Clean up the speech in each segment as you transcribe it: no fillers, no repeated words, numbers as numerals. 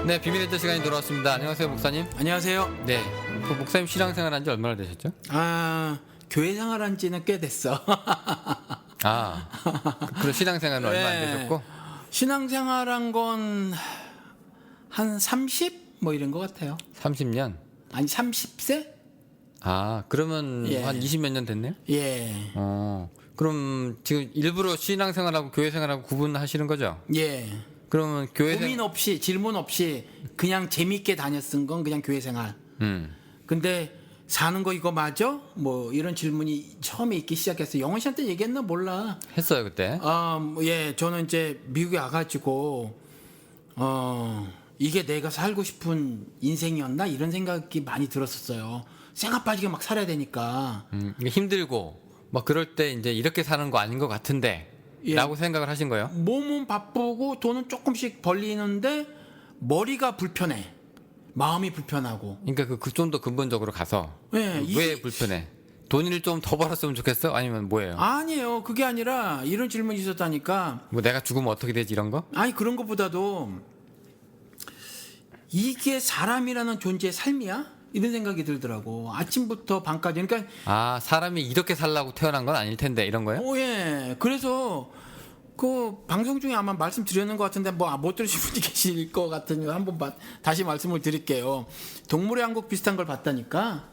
네, 비밀의 또 시간이 돌아왔습니다. 안녕하세요, 목사님. 안녕하세요. 네, 그 목사님 신앙생활 한 지 얼마나 되셨죠? 교회 생활한 지는 꽤 됐어. 아, 그런 신앙생활은 얼마 안 네. 되셨고? 신앙생활한 건 한 30? 뭐 이런 것 같아요. 30년? 아니 30세? 아, 그러면 예. 한 20몇 년 됐네요? 예. 그럼 지금 일부러 신앙생활하고 교회 생활하고 구분하시는 거죠? 예. 그러면 교회 고민 없이 질문 없이 그냥 재밌게 다녔은 건 그냥 교회 생활. 근데 사는 거 이거 맞아? 뭐 이런 질문이 처음에 있기 시작했어요. 영원 씨한테 얘기했나 몰라. 했어요, 그때? 예, 저는 이제 미국에 와가지고 이게 내가 살고 싶은 인생이었나 이런 생각이 많이 들었었어요. 쇠가 빠지게 막 살아야 되니까. 이게 힘들고 막 그럴 때 이제 이렇게 사는 거 아닌 것 같은데 예. 라고 생각을 하신 거예요? 몸은 바쁘고 돈은 조금씩 벌리는데 머리가 불편해. 마음이 불편하고. 그러니까 그 좀 더 근본적으로 가서 예, 왜 불편해? 돈을 좀 더 벌었으면 좋겠어? 아니면 뭐예요? 아니에요. 그게 아니라 이런 질문이 있었다니까. 뭐 내가 죽으면 어떻게 되지 이런 거? 아니 그런 것보다도 이게 사람이라는 존재의 삶이야? 이런 생각이 들더라고. 아침부터 밤까지. 그러니까 아, 사람이 이렇게 살라고 태어난 건 아닐 텐데 이런 거예요? 예. 그래서 그 방송 중에 아마 말씀드렸는 것 같은데 뭐 못 들으신 분이 계실 것 같으니 한번 다시 말씀을 드릴게요. 동물의 왕국 비슷한 걸 봤다니까.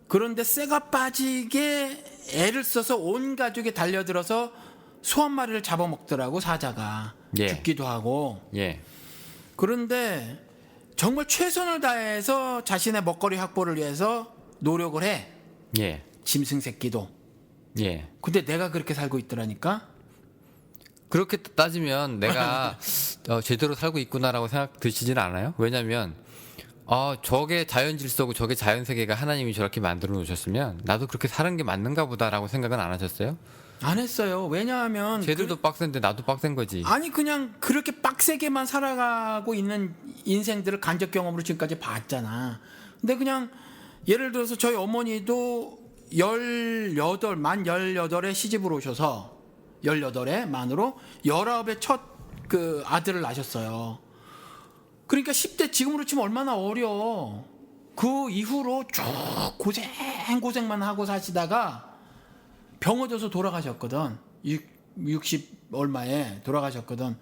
그런데 쇠가 빠지게 애를 써서 온 가족이 달려들어서 소 한 마리를 잡아먹더라고 사자가. 예. 죽기도 하고. 예. 그런데 정말 최선을 다해서 자신의 먹거리 확보를 위해서 노력을 해. 예. 짐승 새끼도. 예. 근데 내가 그렇게 살고 있더라니까. 그렇게 따지면 내가 제대로 살고 있구나라고 생각 드시지는 않아요? 왜냐면 저게 자연 질서고 저게 자연 세계가 하나님이 저렇게 만들어 놓으셨으면 나도 그렇게 사는 게 맞는가 보다라고 생각은 안 하셨어요? 안 했어요. 왜냐하면 쟤들도 빡센데 나도 빡센 거지. 아니 그냥 그렇게 빡세게만 살아가고 있는 인생들을 간접 경험으로 지금까지 봤잖아. 근데 그냥 예를 들어서 저희 어머니도 만 18에 시집을 오셔서 18에 만으로 19에 첫 그 아들을 낳으셨어요. 그러니까 10대 지금으로 치면 얼마나 어려. 그 이후로 쭉 고생만 하고 사시다가 병어져서 돌아가셨거든. 60 얼마에 돌아가셨거든.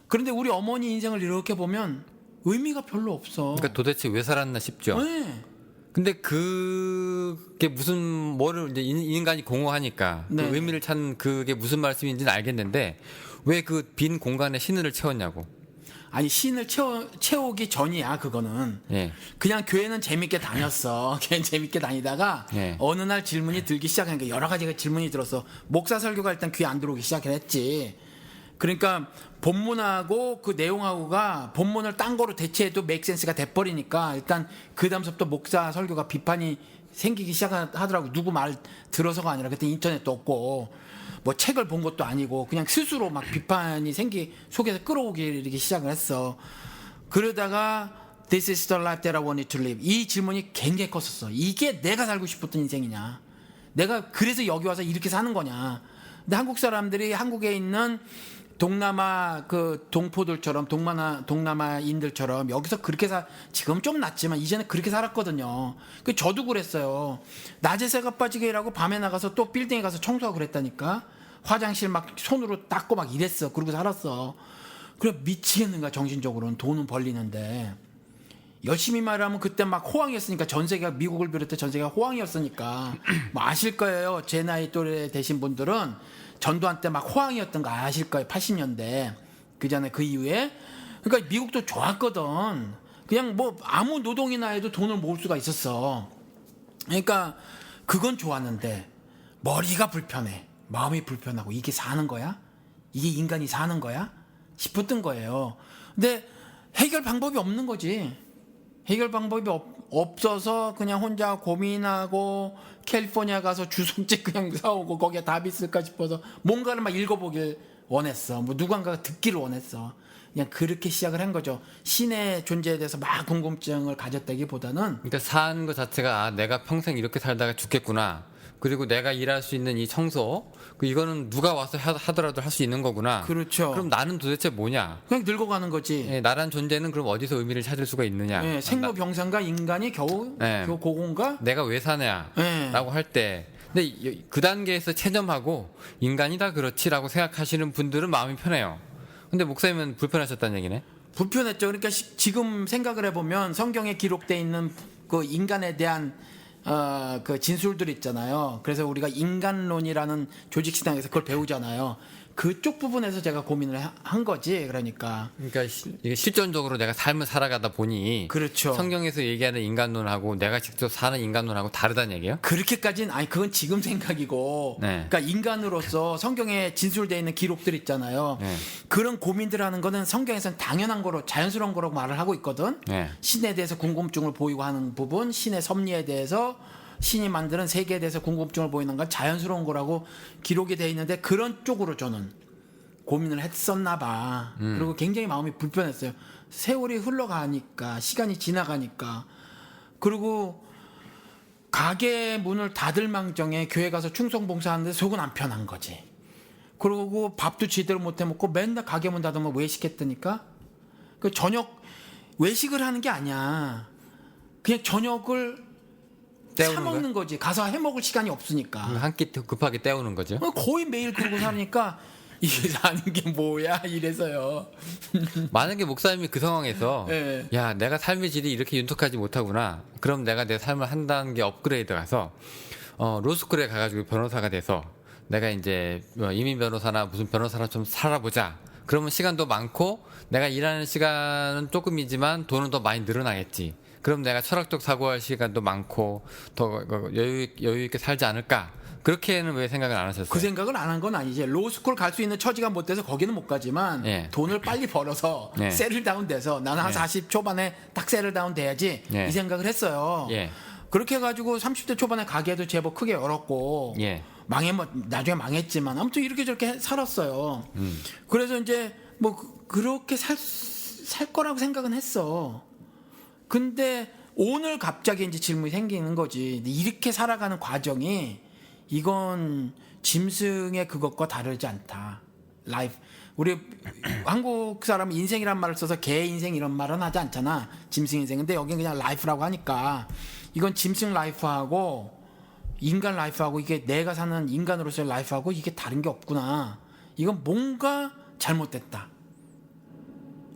그런데 우리 어머니 인생을 이렇게 보면 의미가 별로 없어. 그러니까 도대체 왜 살았나 싶죠. 네. 근데 그게 무슨 뭐를 이제 인간이 공허하니까 네. 그 의미를 찾는 그게 무슨 말씀인지는 알겠는데 왜 그 빈 공간에 신을 채웠냐고. 아니 신을 채우기 전이야 그거는. 예. 그냥 교회는 재밌게 다녔어. 그냥 재밌게 다니다가 예. 어느 날 질문이 들기 시작하니까 여러 가지가 질문이 들어서 목사 설교가 일단 귀에 안 들어오기 시작했지. 그러니까 본문하고 그 내용하고가 본문을 딴 거로 대체해도 맥센스가 돼버리니까 일단 그 다음부터 목사 설교가 비판이 생기기 시작하더라고. 누구 말 들어서가 아니라 그때 인터넷도 없고 뭐 책을 본 것도 아니고 그냥 스스로 막 비판이 속에서 끌어오기 시작을 했어. 그러다가 This is the life that I wanted to live. 이 질문이 굉장히 컸었어. 이게 내가 살고 싶었던 인생이냐? 내가 그래서 여기 와서 이렇게 사는 거냐? 근데 한국 사람들이 한국에 있는 동남아 그 동포들처럼 동남아인들처럼 여기서 그렇게 지금 좀 낫지만 이제는 그렇게 살았거든요. 저도 그랬어요. 낮에 새가 빠지게 일하고 밤에 나가서 또 빌딩에 가서 청소하고 그랬다니까. 화장실 막 손으로 닦고 막 이랬어. 그러고 살았어. 그래 미치겠는가 정신적으로는 돈은 벌리는데 열심히 말하면 그때 막 호황이었으니까 전 세계가 미국을 비롯해 전 세계가 호황이었으니까 뭐 아실 거예요. 제 나이 또래 되신 분들은 전두환 때 막 호황이었던 거 아실 거예요. 80년대 그 전에 그 이후에 그러니까 미국도 좋았거든. 그냥 뭐 아무 노동이나 해도 돈을 모을 수가 있었어. 그러니까 그건 좋았는데 머리가 불편해. 마음이 불편하고 이게 사는 거야? 이게 인간이 사는 거야? 싶었던 거예요. 근데 해결 방법이 없는 거지. 해결 방법이 없어서 그냥 혼자 고민하고 캘리포니아 가서 주송책 그냥 사오고 거기에 답이 있을까 싶어서 뭔가를 막 읽어보길 원했어. 뭐 누군가가 듣기를 원했어. 그냥 그렇게 시작을 한 거죠. 신의 존재에 대해서 막 궁금증을 가졌다기보다는 그러니까 사는 것 자체가 내가 평생 이렇게 살다가 죽겠구나. 그리고 내가 일할 수 있는 이 청소, 이거는 누가 와서 하더라도 할 수 있는 거구나. 그렇죠. 그럼 나는 도대체 뭐냐? 그냥 늙어가는 거지. 예, 나란 존재는 그럼 어디서 의미를 찾을 수가 있느냐? 예, 생로병사인가 인간이 겨우 예. 겨우 고고인가? 내가 왜 사냐라고 예. 할 때, 근데 그 단계에서 체념하고 인간이 다 그렇지라고 생각하시는 분들은 마음이 편해요. 근데 목사님은 불편하셨다는 얘기네. 불편했죠. 그러니까 지금 생각을 해보면 성경에 기록돼 있는 그 인간에 대한 그 진술들 있잖아요. 그래서 우리가 인간론이라는 조직 신학에서 그걸 배우잖아요. 그쪽 부분에서 제가 고민을 한 거지. 그러니까 이게 실존적으로 내가 삶을 살아가다 보니 그렇죠. 성경에서 얘기하는 인간론하고 내가 직접 사는 인간론하고 다르다는 얘기예요? 그렇게까지는 아니 그건 지금 생각이고. 네. 그러니까 인간으로서 성경에 진술되어 있는 기록들 있잖아요. 네. 그런 고민들 하는 거는 성경에서는 당연한 거로 자연스러운 거라고 말을 하고 있거든. 네. 신에 대해서 궁금증을 보이고 하는 부분, 신의 섭리에 대해서 신이 만드는 세계에 대해서 궁금증을 보이는 건 자연스러운 거라고 기록이 되어 있는데 그런 쪽으로 저는 고민을 했었나 봐. 그리고 굉장히 마음이 불편했어요. 세월이 흘러가니까 시간이 지나가니까 그리고 가게 문을 닫을 망정에 교회 가서 충성봉사하는데 속은 안 편한 거지. 그리고 밥도 제대로 못 해먹고 맨날 가게 문 닫으면 외식했다니까. 그 저녁 외식을 하는 게 아니야. 그냥 저녁을 사 먹는 거지. 가서 해 먹을 시간이 없으니까. 한 끼 급하게 때우는 거죠. 거의 매일 그러고 사니까 이게 사는 게 뭐야 이래서요. 만약에 목사님이 그 상황에서 네. 야 내가 삶의 질이 이렇게 윤택하지 못하구나. 그럼 내가 내 삶을 한 단계 업그레이드 가서 로스쿨에 가가지고 변호사가 돼서 내가 이제 이민 변호사나 무슨 변호사나 좀 살아보자. 그러면 시간도 많고 내가 일하는 시간은 조금이지만 돈은 더 많이 늘어나겠지. 그럼 내가 철학적 사고할 시간도 많고 더 여유 있게 살지 않을까? 그렇게는 왜 생각을 안 하셨어요? 그 생각을 안 한 건 아니지. 로스쿨 갈 수 있는 처지가 못 돼서 거기는 못 가지만 예. 돈을 빨리 벌어서 예. 세틀다운 돼서 나는 한 예. 40 초반에 딱 세틀다운 돼야지 예. 이 생각을 했어요. 예. 그렇게 해가지고 30대 초반에 가게도 제법 크게 열었고 예. 나중에 망했지만 아무튼 이렇게 저렇게 살았어요. 그래서 이제 뭐 그렇게 살 거라고 생각은 했어. 근데 오늘 갑자기 이제 질문이 생기는 거지. 이렇게 살아가는 과정이 이건 짐승의 그것과 다르지 않다. 라이프. 우리 한국 사람은 인생이란 말을 써서 개 인생 이런 말은 하지 않잖아. 짐승 인생. 근데 여기는 그냥 라이프라고 하니까 이건 짐승 라이프하고 인간 라이프하고 이게 내가 사는 인간으로서의 라이프하고 이게 다른 게 없구나. 이건 뭔가 잘못됐다.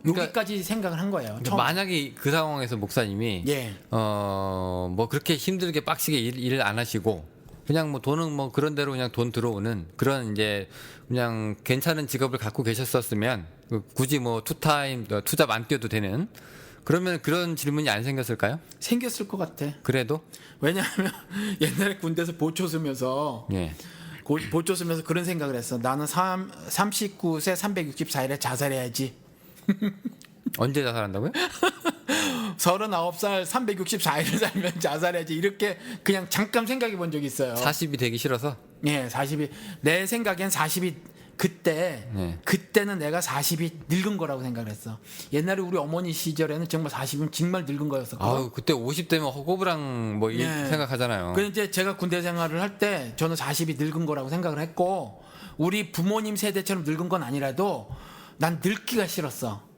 그러니까 여기까지 생각을 한 거예요. 처음. 만약에 그 상황에서 목사님이 예. 뭐 그렇게 힘들게 빡시게 일을 안 하시고 그냥 뭐 돈은 뭐 그런 대로 그냥 돈 들어오는 그런 이제 그냥 괜찮은 직업을 갖고 계셨었으면 굳이 뭐 투타임 투잡 안 뛰어도 되는 그러면 그런 질문이 안 생겼을까요? 생겼을 것 같아. 그래도 왜냐하면 옛날에 군대에서 보초 쓰면서 예. 보초 쓰면서 그런 생각을 했어. 나는 39세 364일에 자살해야지. 언제 자살한다고요? 39살 364일을 살면 자살해야지. 이렇게 그냥 잠깐 생각해 본 적이 있어요. 40이 되기 싫어서. 예, 40이 내 생각엔 40이 그때는 내가 40이 늙은 거라고 생각을 했어. 옛날에 우리 어머니 시절에는 정말 40은 정말 늙은 거였었거든. 아우 그때 50대면 허고부랑 뭐 이 예. 생각하잖아요. 그래서 이제 제가 군대 생활을 할 때 저는 40이 늙은 거라고 생각을 했고 우리 부모님 세대처럼 늙은 건 아니라도 난 늙기가 싫었어.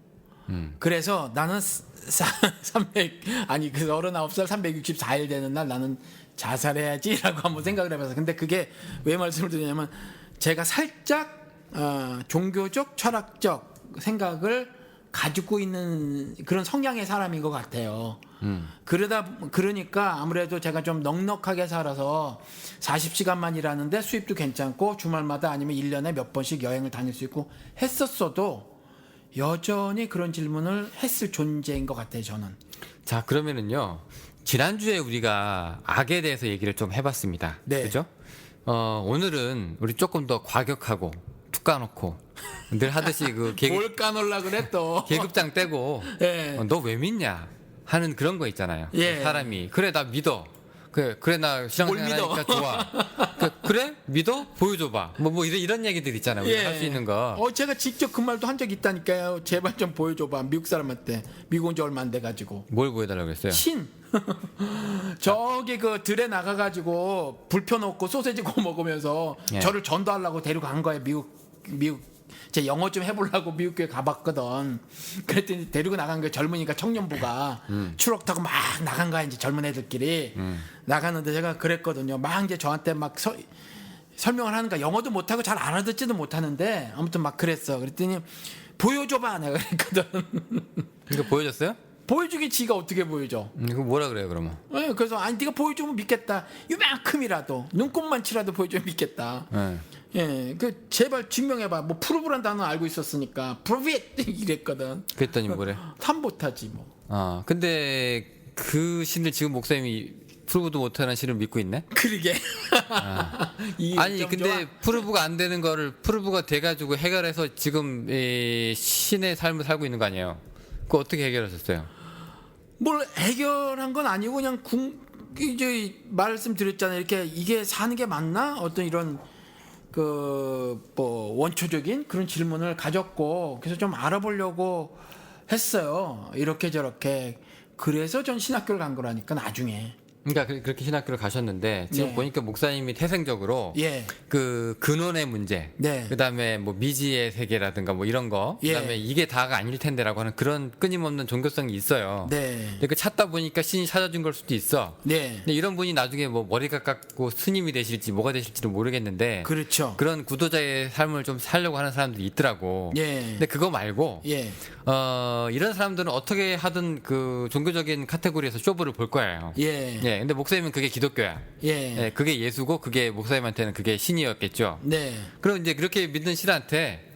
그래서 나는 39살 364일 되는 날 나는 자살해야지라고 한번 생각을 해봐서. 근데 그게 왜 말씀을 드리냐면 제가 살짝 종교적 철학적 생각을 가지고 있는 그런 성향의 사람인 것 같아요. 그러니까 아무래도 제가 좀 넉넉하게 살아서 40시간만 일하는데 수입도 괜찮고 주말마다 아니면 1년에 몇 번씩 여행을 다닐 수 있고 했었어도 여전히 그런 질문을 했을 존재인 것 같아요. 저는. 자 그러면은요 지난주에 우리가 악에 대해서 얘기를 좀 해봤습니다. 네. 그죠? 오늘은 우리 조금 더 과격하고 툭 까놓고 늘 하듯이 그 뭘 까놀라 그래 또. 계급장 떼고 예. 너 왜 믿냐 하는 그런 거 있잖아요. 예. 사람이 그래 나 믿어. 그래 나 뭘 믿어? 신앙생활하니까 좋아. 그래? 믿어? 보여줘봐. 뭐 이런 얘기들 있잖아요. 우리가 할 수 있는 거. 제가 직접 그 말도 한 적 있다니까요. 제발 좀 보여줘봐. 미국 사람한테. 미국 온 지 얼마 안 돼가지고. 뭘 보여달라고 그랬어요? 신. 저기 그 들에 나가가지고 불 펴놓고 소세지 구워 먹으면서 예. 저를 전도하려고 데리고 간 거예요. 미국. 제 영어 좀 해보려고 미국 교회 가봤거든. 그랬더니 데리고 나간 게 젊으니까 청년부가 추럭 타고 막 나간 거야. 이제 젊은 애들끼리 나갔는데 제가 그랬거든요. 막 이제 저한테 막 설명을 하는 거야. 영어도 못하고 잘 알아듣지도 못하는데 아무튼 막 그랬어. 그랬더니 보여줘봐 내가 그랬거든. 이거 보여줬어요? 보여주긴 지가 어떻게 보여줘? 이거 뭐라 그래요 그러면? 네, 그래서 아니 네가 보여주면 믿겠다. 이만큼이라도 눈곱만치라도 보여주면 믿겠다. 네. 예, 그 제발 증명해봐. 뭐 프루브란 단어 알고 있었으니까 프루브 이랬거든. 그랬더니 뭐래? 탐 못하지 뭐. 근데 그 신을 지금 목사님이 프루브도 못하는 신을 믿고 있네? 그러게. 아니 근데 프루브가 안 되는 거를 프루브가 돼가지고 해결해서 지금 이 신의 삶을 살고 있는 거 아니에요? 그거 어떻게 해결하셨어요? 뭘 해결한 건 아니고 그냥 이제 말씀드렸잖아요. 이렇게 이게 사는 게 맞나? 어떤 이런 그 뭐 원초적인 그런 질문을 가졌고 그래서 좀 알아보려고 했어요. 이렇게 저렇게. 그래서 전 신학교를 간 거라니까 나중에. 그러니까 그렇게 신학교를 가셨는데 지금 네. 보니까 목사님이 태생적으로 예. 그 근원의 문제, 네. 그다음에 뭐 미지의 세계라든가 뭐 이런 거, 예. 그다음에 이게 다가 아닐 텐데라고 하는 그런 끊임없는 종교성이 있어요. 네. 근데 그 찾다 보니까 신이 찾아준 걸 수도 있어. 네. 근데 이런 분이 나중에 뭐 머리가 깎고 스님이 되실지 뭐가 되실지는 모르겠는데 그렇죠. 그런 구도자의 삶을 좀 살려고 하는 사람들이 있더라고. 예. 근데 그거 말고 예. 이런 사람들은 어떻게 하든 그 종교적인 카테고리에서 쇼부를 볼 거예요. 예. 예, 근데 목사님은 그게 기독교야. 예. 예, 그게 예수고 그게 목사님한테는 그게 신이었겠죠. 네. 그럼 이제 그렇게 믿는 신한테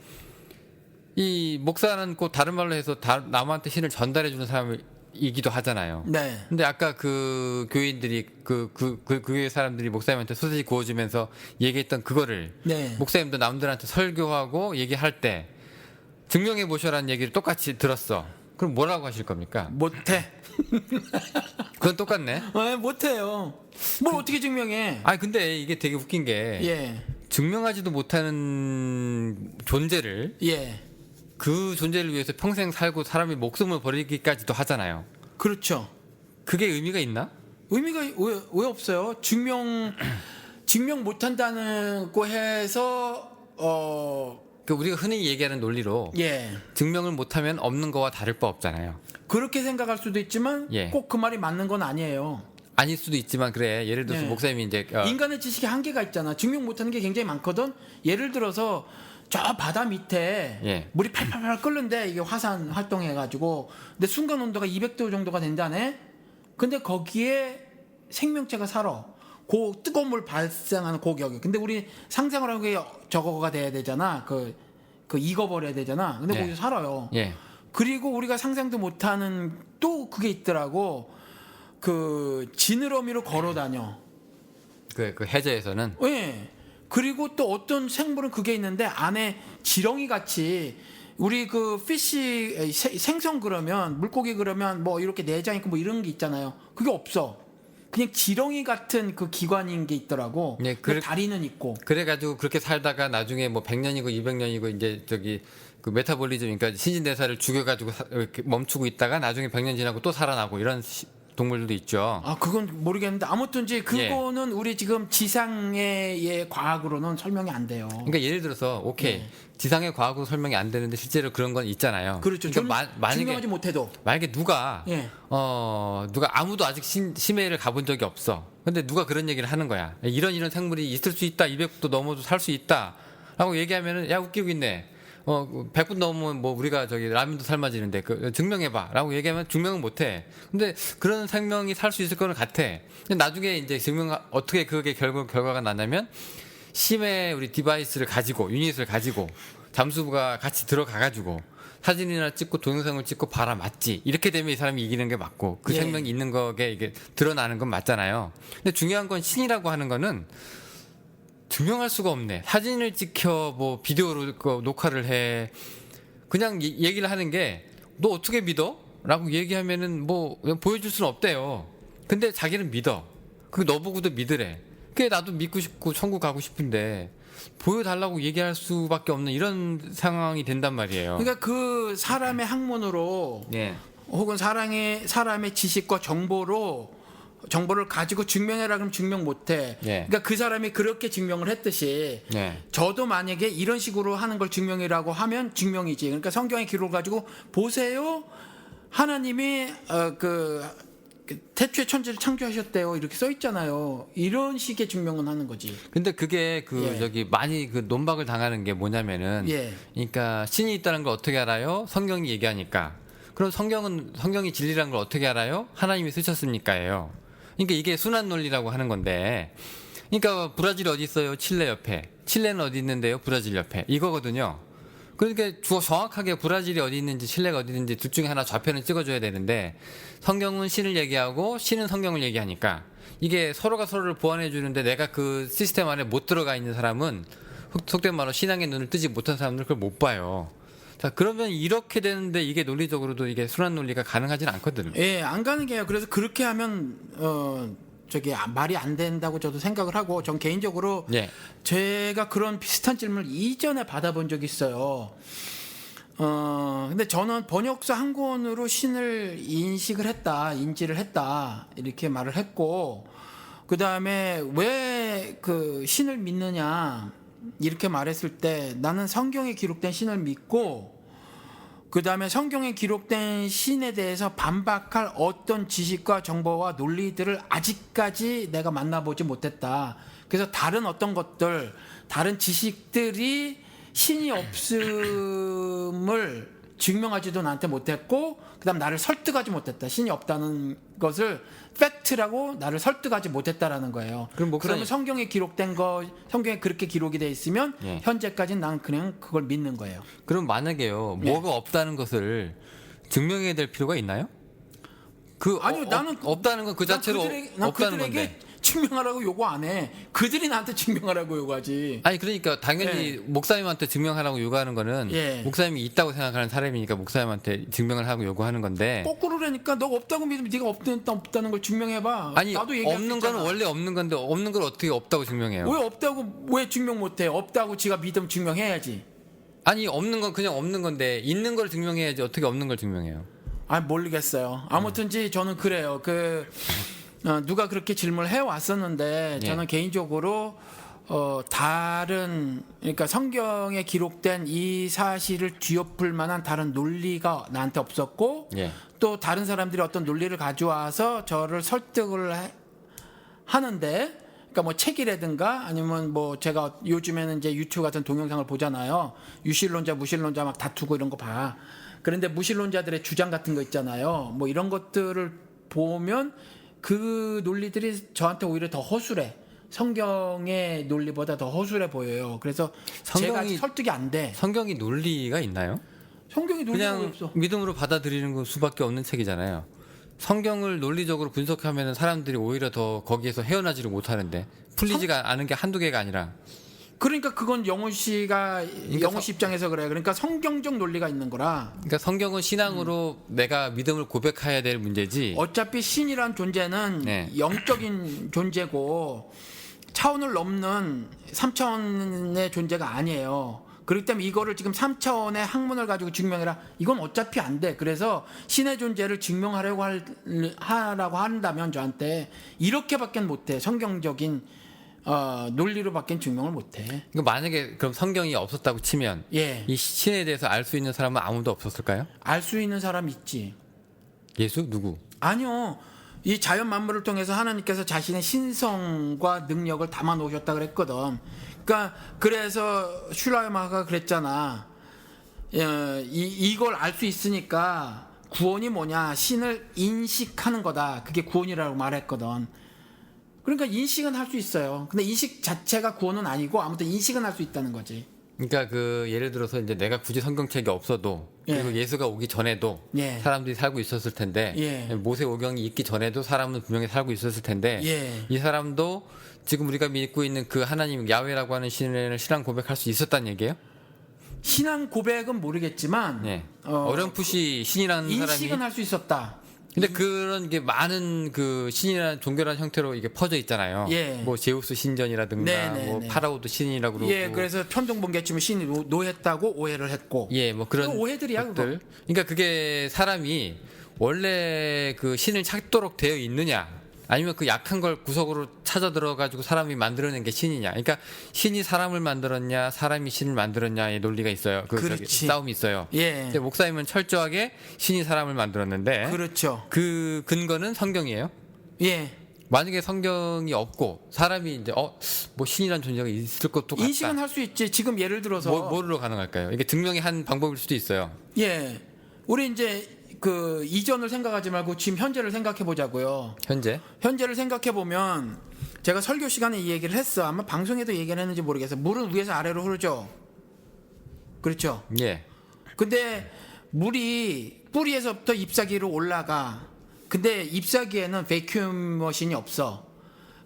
이 목사는 꼭 다른 말로 해서 남한테 신을 전달해 주는 사람이기도 하잖아요. 네. 근데 아까 그 교인들이 그 교회 사람들이 목사님한테 소세지 구워주면서 얘기했던 그거를 네. 목사님도 남들한테 설교하고 얘기할 때 증명해 보셔라는 얘기를 똑같이 들었어. 그럼 뭐라고 하실 겁니까? 못해. 그건 똑같네. 못해요. 뭘 어떻게 증명해? 아니 근데 이게 되게 웃긴 게 예. 증명하지도 못하는 존재를 예. 그 존재를 위해서 평생 살고 사람이 목숨을 버리기까지도 하잖아요. 그렇죠. 그게 의미가 있나? 의미가 왜 없어요? 증명 못한다고 해서 그 우리가 흔히 얘기하는 논리로 예. 증명을 못하면 없는 거와 다를 바 없잖아요. 그렇게 생각할 수도 있지만 예. 꼭 그 말이 맞는 건 아니에요. 아닐 수도 있지만 그래. 예를 들어서 네. 목사님이 이제 인간의 지식이 한계가 있잖아. 증명 못하는 게 굉장히 많거든. 예를 들어서 저 바다 밑에 예. 물이 팔팔팔 끓는데 이게 화산 활동해가지고 근데 순간 온도가 200도 정도가 된다네. 근데 거기에 생명체가 살아. 그 뜨거운 물 발생하는 고격이. 근데 우리 상상을 하는 게 저거가 돼야 되잖아. 그 익어버려야 되잖아. 근데 예. 거기서 살아요. 예. 그리고 우리가 상상도 못하는 또 그게 있더라고. 그 지느러미로 걸어 다녀. 그 해저에서는 예. 그리고 또 어떤 생물은 그게 있는데 안에 지렁이 같이 우리 그 피쉬 생선 그러면 물고기 그러면 뭐 이렇게 내장 있고 뭐 이런 게 있잖아요. 그게 없어. 그냥 지렁이 같은 그 기관인 게 있더라고. 예, 그 다리는 있고. 그래가지고 그렇게 살다가 나중에 뭐 100년이고 200년이고 이제 저기 그 메타볼리즘 그러니까 신진대사를 죽여가지고 이렇게 멈추고 있다가 나중에 100년 지나고 또 살아나고 이런 동물들도 있죠. 아 그건 모르겠는데 아무튼 이제 그거는 우리 지금 지상의 과학으로는 설명이 안 돼요. 그러니까 예를 들어서 오케이 예. 지상의 과학으로 설명이 안 되는데 실제로 그런 건 있잖아요. 그렇죠. 그러니까 증명하지 못해도. 만약에 누가 예. 누가 아무도 아직 심해를 가본 적이 없어. 근데 누가 그런 얘기를 하는 거야. 이런 생물이 있을 수 있다. 200도 넘어도 살 수 있다라고 얘기하면은 야 웃기고 있네. 100분 넘으면 뭐 우리가 저기 라면도 삶아지는데 그 증명해봐라고 얘기하면 증명은 못해. 근데 그런 생명이 살 수 있을 거는 같아. 근데 나중에 이제 어떻게 그게 결과가 나냐면 심해 우리 디바이스를 가지고 유닛을 가지고 잠수부가 같이 들어가가지고 사진이나 찍고 동영상을 찍고 봐라 맞지 이렇게 되면 이 사람이 이기는 게 맞고 그 예. 생명이 있는 거게 이게 드러나는 건 맞잖아요. 근데 중요한 건 신이라고 하는 거는 증명할 수가 없네. 사진을 찍혀 뭐 비디오로 녹화를 해 그냥 얘기를 하는 게 너 어떻게 믿어? 라고 얘기하면은 뭐 보여줄 수는 없대요. 근데 자기는 믿어. 그 너 보고도 믿으래. 그게 나도 믿고 싶고 천국 가고 싶은데 보여달라고 얘기할 수밖에 없는 이런 상황이 된단 말이에요. 그러니까 그 사람의 학문으로 예. 혹은 사람의 지식과 정보를 가지고 증명해라 그러면 증명 못해. 예. 그러니까 그 사람이 그렇게 증명을 했듯이 예. 저도 만약에 이런 식으로 하는 걸 증명이라고 하면 증명이지. 그러니까 성경의 기록을 가지고 보세요. 하나님이 그 태초에 천지를 창조하셨대요. 이렇게 써 있잖아요. 이런 식의 증명은 하는 거지. 근데 그게 예. 저기 많이 그 논박을 당하는 게 뭐냐면은 예. 그러니까 신이 있다는 걸 어떻게 알아요? 성경이 얘기하니까. 그럼 성경이 진리라는 걸 어떻게 알아요? 하나님이 쓰셨으니까예요. 그러니까 이게 순환 논리라고 하는 건데. 그러니까 브라질 어디 있어요? 칠레 옆에. 칠레는 어디 있는데요? 브라질 옆에. 이거거든요. 그러니까 정확하게 브라질이 어디 있는지 칠레가 어디 있는지 둘 중에 하나 좌표는 찍어줘야 되는데 성경은 신을 얘기하고 신은 성경을 얘기하니까 이게 서로가 서로를 보완해 주는데 내가 그 시스템 안에 못 들어가 있는 사람은 속된 말로 신앙의 눈을 뜨지 못한 사람들 그걸 못 봐요. 자, 그러면 이렇게 되는데 이게 논리적으로도 이게 순환 논리가 가능하진 않거든요. 예, 안 가는 게요. 그래서 그렇게 하면 말이 안 된다고 저도 생각을 하고 전 개인적으로 예. 제가 그런 비슷한 질문을 이전에 받아본 적이 있어요. 근데 저는 번역서 한 권으로 신을 인지를 했다 이렇게 말을 했고 그 다음에 왜 그 신을 믿느냐 이렇게 말했을 때 나는 성경에 기록된 신을 믿고 그 다음에 성경에 기록된 신에 대해서 반박할 어떤 지식과 정보와 논리들을 아직까지 내가 만나보지 못했다. 그래서 다른 어떤 것들, 다른 지식들이 신이 없음을 증명하지도 나한테 못했고 그다음 나를 설득하지 못했다. 신이 없다는 것을 팩트라고 나를 설득하지 못했다라는 거예요. 그러면 성경에 기록된 거, 성경에 그렇게 기록이 돼 있으면 예. 현재까지는 난 그냥 그걸 믿는 거예요. 그럼 만약에요. 네. 뭐가 없다는 것을 증명해야 될 필요가 있나요? 아니요, 나는 없다는 건 그 자체로 난 없다는 그들에게 건데. 증명하라고 요구 안 해. 그들이 나한테 증명하라고 요구하지. 아니 그러니까 당연히 목사님한테 증명하라고 요구하는 거는 예. 목사님이 있다고 생각하는 사람이니까 목사님한테 증명을 하고 요구하는 건데 거꾸로라니까 너가 없다고 믿으면 네가 없다는 걸 증명해봐. 아니 나도 얘기할 수 없는 건 있잖아. 원래 없는 건데 없는 걸 어떻게 없다고 증명해요? 왜 없다고 왜 증명 못해? 없다고 지가 믿으면 증명해야지. 아니 없는 건 그냥 없는 건데 있는 걸 증명해야지 어떻게 없는 걸 증명해요? 모르겠어요. 아무튼지 저는 그래요. 누가 그렇게 질문을 해 왔었는데 저는 개인적으로 그러니까 성경에 기록된 이 사실을 뒤엎을 만한 다른 논리가 나한테 없었고 예. 또 다른 사람들이 어떤 논리를 가져와서 저를 설득을 하는데 그러니까 뭐 책이라든가 아니면 뭐 제가 요즘에는 이제 유튜브 같은 동영상을 보잖아요. 유실론자 무실론자 막 다투고 이런 거 봐. 그런데 무실론자들의 주장 같은 거 있잖아요. 뭐 이런 것들을 보면 그 논리들이 저한테 오히려 더 허술해. 성경의 논리보다 더 허술해 보여요. 그래서 제가 아직 설득이 안 돼. 성경이 논리가 있나요? 성경이 논리가 그냥 없어. 믿음으로 받아들이는 것 수밖에 없는 책이잖아요. 성경을 논리적으로 분석하면 사람들이 오히려 더 거기에서 헤어나지를 못하는데 풀리지가 않은 게 한두 개가 아니라 그러니까 그건 영호 씨 입장에서 그래. 그러니까 성경적 논리가 있는 거라. 그러니까 성경은 신앙으로 내가 믿음을 고백해야 될 문제지. 어차피 신이란 존재는 네. 영적인 존재고 차원을 넘는 3차원의 존재가 아니에요. 그렇기 때문에 이거를 지금 3차원의 학문을 가지고 증명해라. 이건 어차피 안 돼. 그래서 신의 존재를 증명하라고 하라고 한다면 저한테 이렇게밖에 못해. 성경적인 논리로밖에 증명을 못해. 그러니까 만약에 그럼 성경이 없었다고 치면 예. 이 신에 대해서 알 수 있는 사람은 아무도 없었을까요? 알 수 있는 사람 있지. 예수 누구? 아니요. 이 자연 만물을 통해서 하나님께서 자신의 신성과 능력을 담아 놓으셨다 그랬거든. 그러니까 그래서 슐라이마가 그랬잖아. 이걸 알 수 있으니까 구원이 뭐냐? 신을 인식하는 거다. 그게 구원이라고 말했거든. 그러니까 인식은 할 수 있어요. 근데 인식 자체가 구원은 아니고 아무튼 인식은 할 수 있다는 거지. 그러니까 예를 들어서 이제 내가 굳이 성경책이 없어도 그리고 예수가 오기 전에도 예. 사람들이 살고 있었을 텐데 예. 모세오경이 있기 전에도 사람은 분명히 살고 있었을 텐데 예. 이 사람도 지금 우리가 믿고 있는 그 하나님 야훼라고 하는 신을 신앙 고백할 수 있었다는 얘기예요? 신앙 고백은 모르겠지만 어렴풋이 신이라는 사람이 인식은 할 수 있었다. 근데 그런 게 많은 그 신이라는 종교라는 형태로 이게 퍼져 있잖아요. 예. 뭐 제우스 신전이라든가 네네네. 뭐 파라오도 신이라고 그러고. 예, 그래서 편동번개춤을 신이 노했다고 오해를 했고. 예, 뭐 그런 그거 오해들이야, 것들. 그러니까 그게 사람이 원래 그 신을 찾도록 되어 있느냐, 아니면 그 약한 걸 구석으로 찾아 들어가지고 사람이 만들어낸 게 신이냐. 그러니까 신이 사람을 만들었냐, 사람이 신을 만들었냐의 논리가 있어요. 그렇지. 싸움이 있어요. 예. 근데 목사님은 철저하게 신이 사람을 만들었는데 그렇죠. 그 근거는 성경이에요. 예. 만약에 성경이 없고 사람이 이제 뭐 신이란 존재가 있을 것도 같다. 인식은 할 수 있지. 지금 예를 들어서 뭐로 가능할까요? 이게 증명의 한 방법일 수도 있어요. 예. 우리 이제 그 이전을 생각하지 말고 지금 현재를 생각해 보자고요. 현재를 생각해 보면 제가 설교 시간에 이 얘기를 했어. 아마 방송에도 얘기를 했는지 모르겠어. 물은 위에서 아래로 흐르죠. 그렇죠. 예. 근데 물이 뿌리에서부터 잎사귀로 올라가. 근데 잎사귀에는 베큐um 머신이 없어.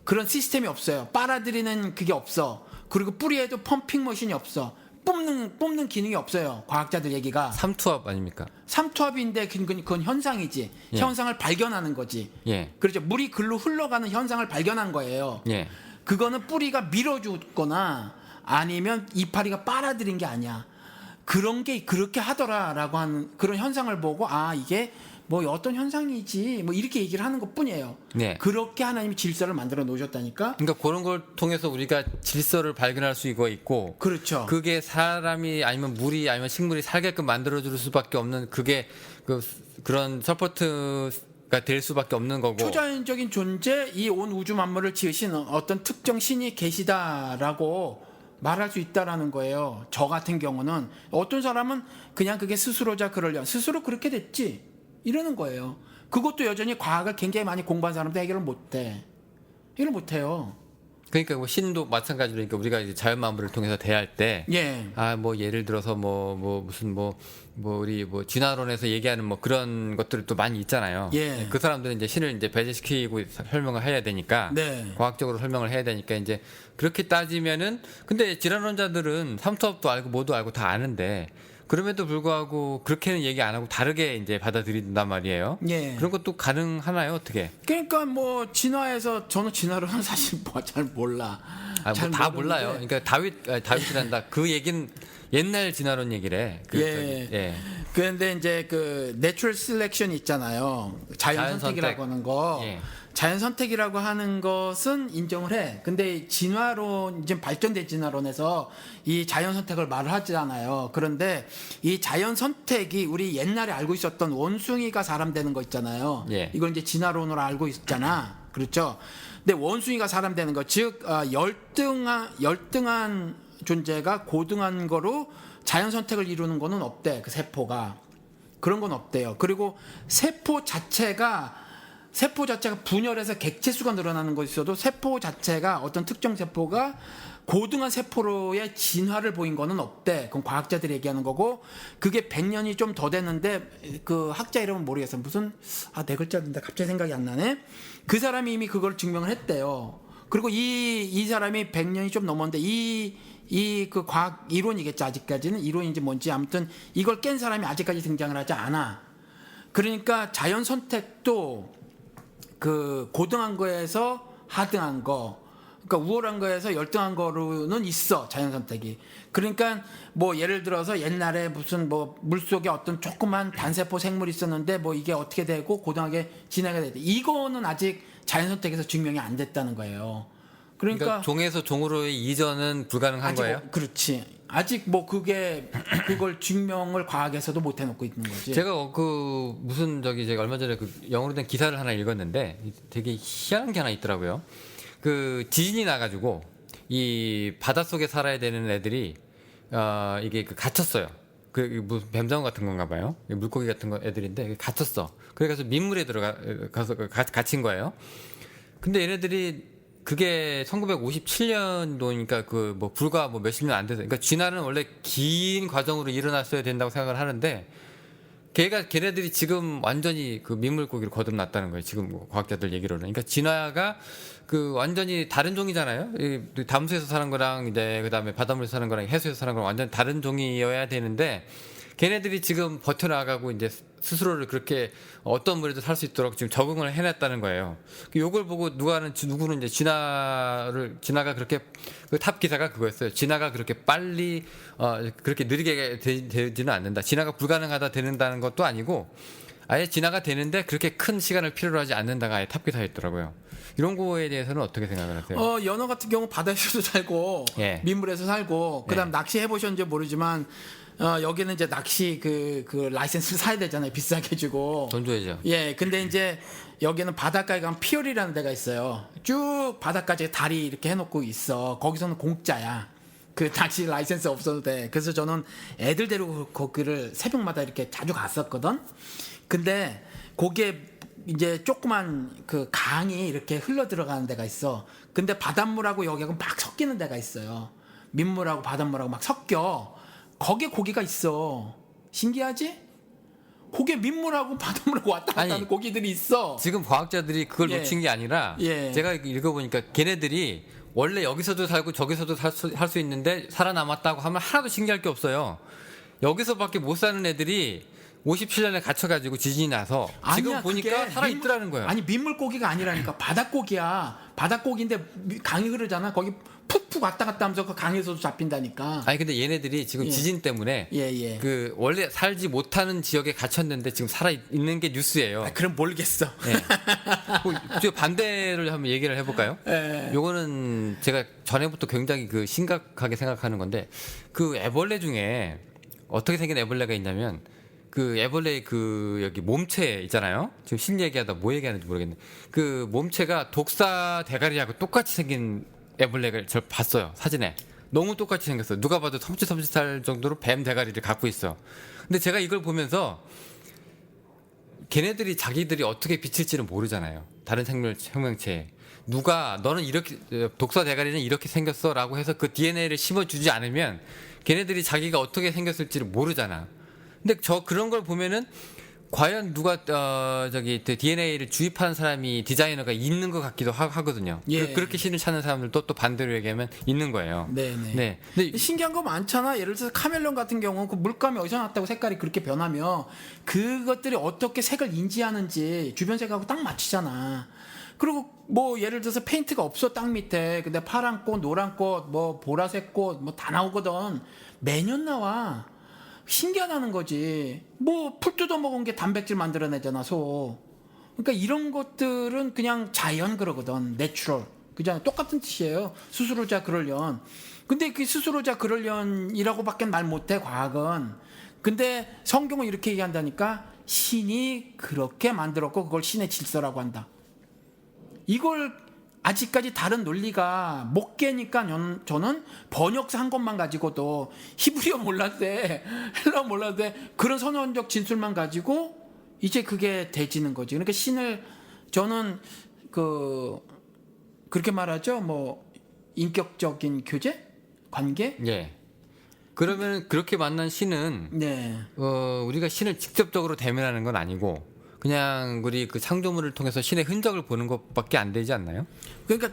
그런 시스템이 없어요. 빨아들이는 그게 없어. 그리고 뿌리에도 펌핑 머신이 없어. 뽑는 기능이 없어요. 과학자들 얘기가. 삼투압 아닙니까? 삼투압인데 그건 현상이지. 예. 현상을 발견하는 거지. 예. 그렇죠. 물이 글로 흘러가는 현상을 발견한 거예요. 예. 그거는 뿌리가 밀어주거나 아니면 이파리가 빨아들인 게 아니야. 그런 게 그렇게 하더라라고 하는 그런 현상을 보고 이게 뭐 어떤 현상이지 뭐 이렇게 얘기를 하는 것뿐이에요. 네. 그렇게 하나님이 질서를 만들어 놓으셨다니까. 그러니까 그런 걸 통해서 우리가 질서를 발견할 수 있고, 그렇죠. 그게 사람이 아니면 물이 아니면 식물이 살게끔 만들어줄 수밖에 없는 그게 그런 서포트가 될 수밖에 없는 거고. 초자연적인 존재, 이 온 우주 만물을 지으신 어떤 특정 신이 계시다라고 말할 수 있다라는 거예요. 저 같은 경우는 어떤 사람은 그냥 그게 스스로자 그러려 스스로 그렇게 됐지 이러는 거예요. 그것도 여전히 과학을 굉장히 많이 공부한 사람도 해결을 못해. 해결을 못해요. 그러니까 뭐 신도 마찬가지로 그러니까 우리가 이제 자연 만물을 통해서 대할 때, 예. 뭐 예를 들어서 무슨 우리 진화론에서 얘기하는 뭐 그런 것들이 또 많이 있잖아요. 예. 그 사람들은 이제 신을 이제 배제시키고 설명을 해야 되니까, 네. 과학적으로 설명을 해야 되니까 이제 그렇게 따지면은, 근데 진화론자들은 삼투압도 알고 뭐도 알고 다 아는데 그럼에도 불구하고 그렇게는 얘기 안 하고 다르게 이제 받아들인단 말이에요. 예. 그런 것도 가능하나요, 어떻게? 그러니까 뭐 진화에서 저는 진화론은 사실 잘 몰라. 잘 다 모르는데. 몰라요. 그러니까 다윗이란다. 그 얘기는 옛날 진화론 얘기래. 예. 그런데 이제 그 내추럴 셀렉션 있잖아요. 자연 선택이라고 하는 거. 예. 자연 선택이라고 하는 것은 인정을 해. 근데 진화론, 이제 발전된 진화론에서 이 자연 선택을 말을 하잖아요. 그런데 이 자연 선택이 우리 옛날에 알고 있었던 원숭이가 사람 되는 거 있잖아요. 예. 이걸 이제 진화론으로 알고 있잖아. 그렇죠. 근데 원숭이가 사람 되는 거, 즉 열등한 존재가 고등한 거로 자연 선택을 이루는 거는 없대. 그 세포가. 그런 건 없대요. 그리고 세포 자체가 분열해서 객체 수가 늘어나는 것이 있어도 세포 자체가 어떤 특정 세포가 고등한 세포로의 진화를 보인 거는 없대. 그건 과학자들이 얘기하는 거고, 그게 100년이 좀 더 됐는데 그 학자 이름은 모르겠어. 무슨 네 글자인데 갑자기 생각이 안 나네. 그 사람이 이미 그걸 증명을 했대요. 그리고 이 사람이 100년이 좀 넘었는데 이 그 과학 이론이겠죠. 아직까지는 이론인지 뭔지 아무튼 이걸 깬 사람이 아직까지 등장을 하지 않아. 그러니까 자연 선택도 그 고등한 거에서 하등한 거, 그러니까 우월한 거에서 열등한 거로는 있어, 자연 선택이. 그러니까 뭐 예를 들어서 옛날에 무슨 뭐 물속에 어떤 조그만 단세포 생물이 있었는데 뭐 이게 어떻게 되고 고등하게 진화가 되대. 이거는 아직 자연 선택에서 증명이 안 됐다는 거예요. 그러니까 종에서 종으로의 이전은 불가능한 거예요? 그렇지. 아직 뭐 그걸 증명을 과학에서도 못 해놓고 있는 거지. 제가 제가 얼마 전에 그 영어로 된 기사를 하나 읽었는데 되게 희한한 게 하나 있더라고요. 그 지진이 나가지고 이 바닷속에 살아야 되는 애들이 이게 갇혔어요. 무슨 뱀장어 같은 건가 봐요. 물고기 같은 애들인데 갇혔어. 그래서 민물에 들어가서 갇힌 거예요. 근데 얘네들이 그게 1957년도니까 불과 몇십 년 안 돼서, 그러니까 진화는 원래 긴 과정으로 일어났어야 된다고 생각을 하는데 걔네들이 지금 완전히 그 민물고기로 거듭났다는 거예요. 지금 과학자들 얘기로는. 그러니까 진화가 완전히 다른 종이잖아요. 담수에서 사는 거랑 이제 그다음에 바닷물에서 사는 거랑 해수에서 사는 거랑 완전 다른 종이어야 되는데 걔네들이 지금 버텨나가고 이제 스스로를 그렇게 어떤 물에도 살 수 있도록 지금 적응을 해냈다는 거예요. 요걸 보고 누구는 이제 진화가 그렇게 그 탑 기사가 그거였어요. 진화가 그렇게 빨리 그렇게 느리게 되지는 않는다. 진화가 불가능하다 되는다는 것도 아니고 아예 진화가 되는데 그렇게 큰 시간을 필요로 하지 않는다가 아예 탑 기사였더라고요. 이런 거에 대해서는 어떻게 생각을 하세요? 연어 같은 경우 바다에서도 살고 예. 민물에서 살고 그다음 예. 낚시 해보셨는지 모르지만 여기는 이제 낚시 그 라이센스를 사야 되잖아요. 비싸게 주고. 돈 줘야죠. 예, 근데 이제 여기는 바닷가에 가면 피어리라는 데가 있어요. 쭉 바닷가에 다리 이렇게 해놓고 있어. 거기서는 공짜야. 그 낚시 라이센스 없어도 돼. 그래서 저는 애들 데리고 거기를 새벽마다 이렇게 자주 갔었거든. 근데 거기에 이제 조그만 그 강이 이렇게 흘러 들어가는 데가 있어. 근데 바닷물하고 여기하고 막 섞이는 데가 있어요. 민물하고 바닷물하고 막 섞여. 거기에 고기가 있어. 신기하지? 거기에 민물하고 바닷물하고 왔다 갔다 아니, 하는 고기들이 있어. 지금 과학자들이 그걸 예. 놓친 게 아니라 예. 제가 읽어보니까 걔네들이 원래 여기서도 살고 저기서도 살 수 있는데 살아남았다고 하면 하나도 신기할 게 없어요. 여기서밖에 못 사는 애들이 57년에 갇혀가지고 지진이 나서 지금 아니야, 보니까 그게 살아있더라는 거예요. 아니 민물고기가 아니라니까 바닷고기야. 바닷고기인데 강이 흐르잖아. 거기 푹푹 왔다 갔다 하면서 그 강에서도 잡힌다니까. 아니 근데 얘네들이 지금 예. 지진 때문에 예. 그 원래 살지 못하는 지역에 갇혔는데 지금 살아 있는 게 뉴스예요. 그럼 모르겠어. 예. 저 반대를 한번 얘기를 해볼까요? 예. 요거는 제가 전에부터 굉장히 그 심각하게 생각하는 건데 그 애벌레 중에 어떻게 생긴 애벌레가 있냐면 그 애벌레 그 여기 몸체 있잖아요. 지금 신 얘기하다 뭐 얘기하는지 모르겠네. 그 몸체가 독사 대가리하고 똑같이 생긴 애벌레를 저 봤어요. 사진에. 너무 똑같이 생겼어요. 누가 봐도 섬찟섬찟할 정도로 뱀 대가리를 갖고 있어. 근데 제가 이걸 보면서 걔네들이 자기들이 어떻게 비칠지는 모르잖아요. 다른 생명체에. 누가 너는 이렇게 독사 대가리는 이렇게 생겼어라고 해서 그 DNA를 심어주지 않으면 걔네들이 자기가 어떻게 생겼을지를 모르잖아. 근데 그런 걸 보면은 과연 누가 DNA를 주입하는 사람이 디자이너가 있는 것 같기도 하거든요. 예. 그렇게 신을 찾는 사람들도 또 반대로 얘기하면 있는 거예요. 네네. 네. 근데 신기한 거 많잖아. 예를 들어서 카멜론 같은 경우 그 물감이 어디서 났다고 색깔이 그렇게 변하며 그것들이 어떻게 색을 인지하는지 주변 색하고 딱 맞추잖아. 그리고 뭐 예를 들어서 페인트가 없어 땅 밑에 근데 파란 꽃, 노란 꽃, 뭐 보라색 꽃 뭐 다 나오거든. 매년 나와. 신기하다는 거지. 뭐 풀 뜯어 먹은 게 단백질 만들어내잖아 소. 그러니까 이런 것들은 그냥 자연 그러거든. 내추럴. 그잖아. 똑같은 뜻이에요. 스스로자 그럴련. 근데 그 스스로자 그럴련이라고밖에 말 못해 과학은. 근데 성경은 이렇게 얘기한다니까 신이 그렇게 만들었고 그걸 신의 질서라고 한다. 이걸 아직까지 다른 논리가 못 깨니까 저는 번역사 한 것만 가지고도 히브리어 몰랐대 헬라어 몰랐대 그런 선언적 진술만 가지고 이제 그게 되지는 거지. 그러니까 신을 저는 그렇게 말하죠. 뭐 인격적인 교제 관계. 예. 그러면 그렇게 만난 신은 네. 우리가 신을 직접적으로 대면하는 건 아니고 그냥 우리 그 창조물을 통해서 신의 흔적을 보는 것밖에 안 되지 않나요? 그러니까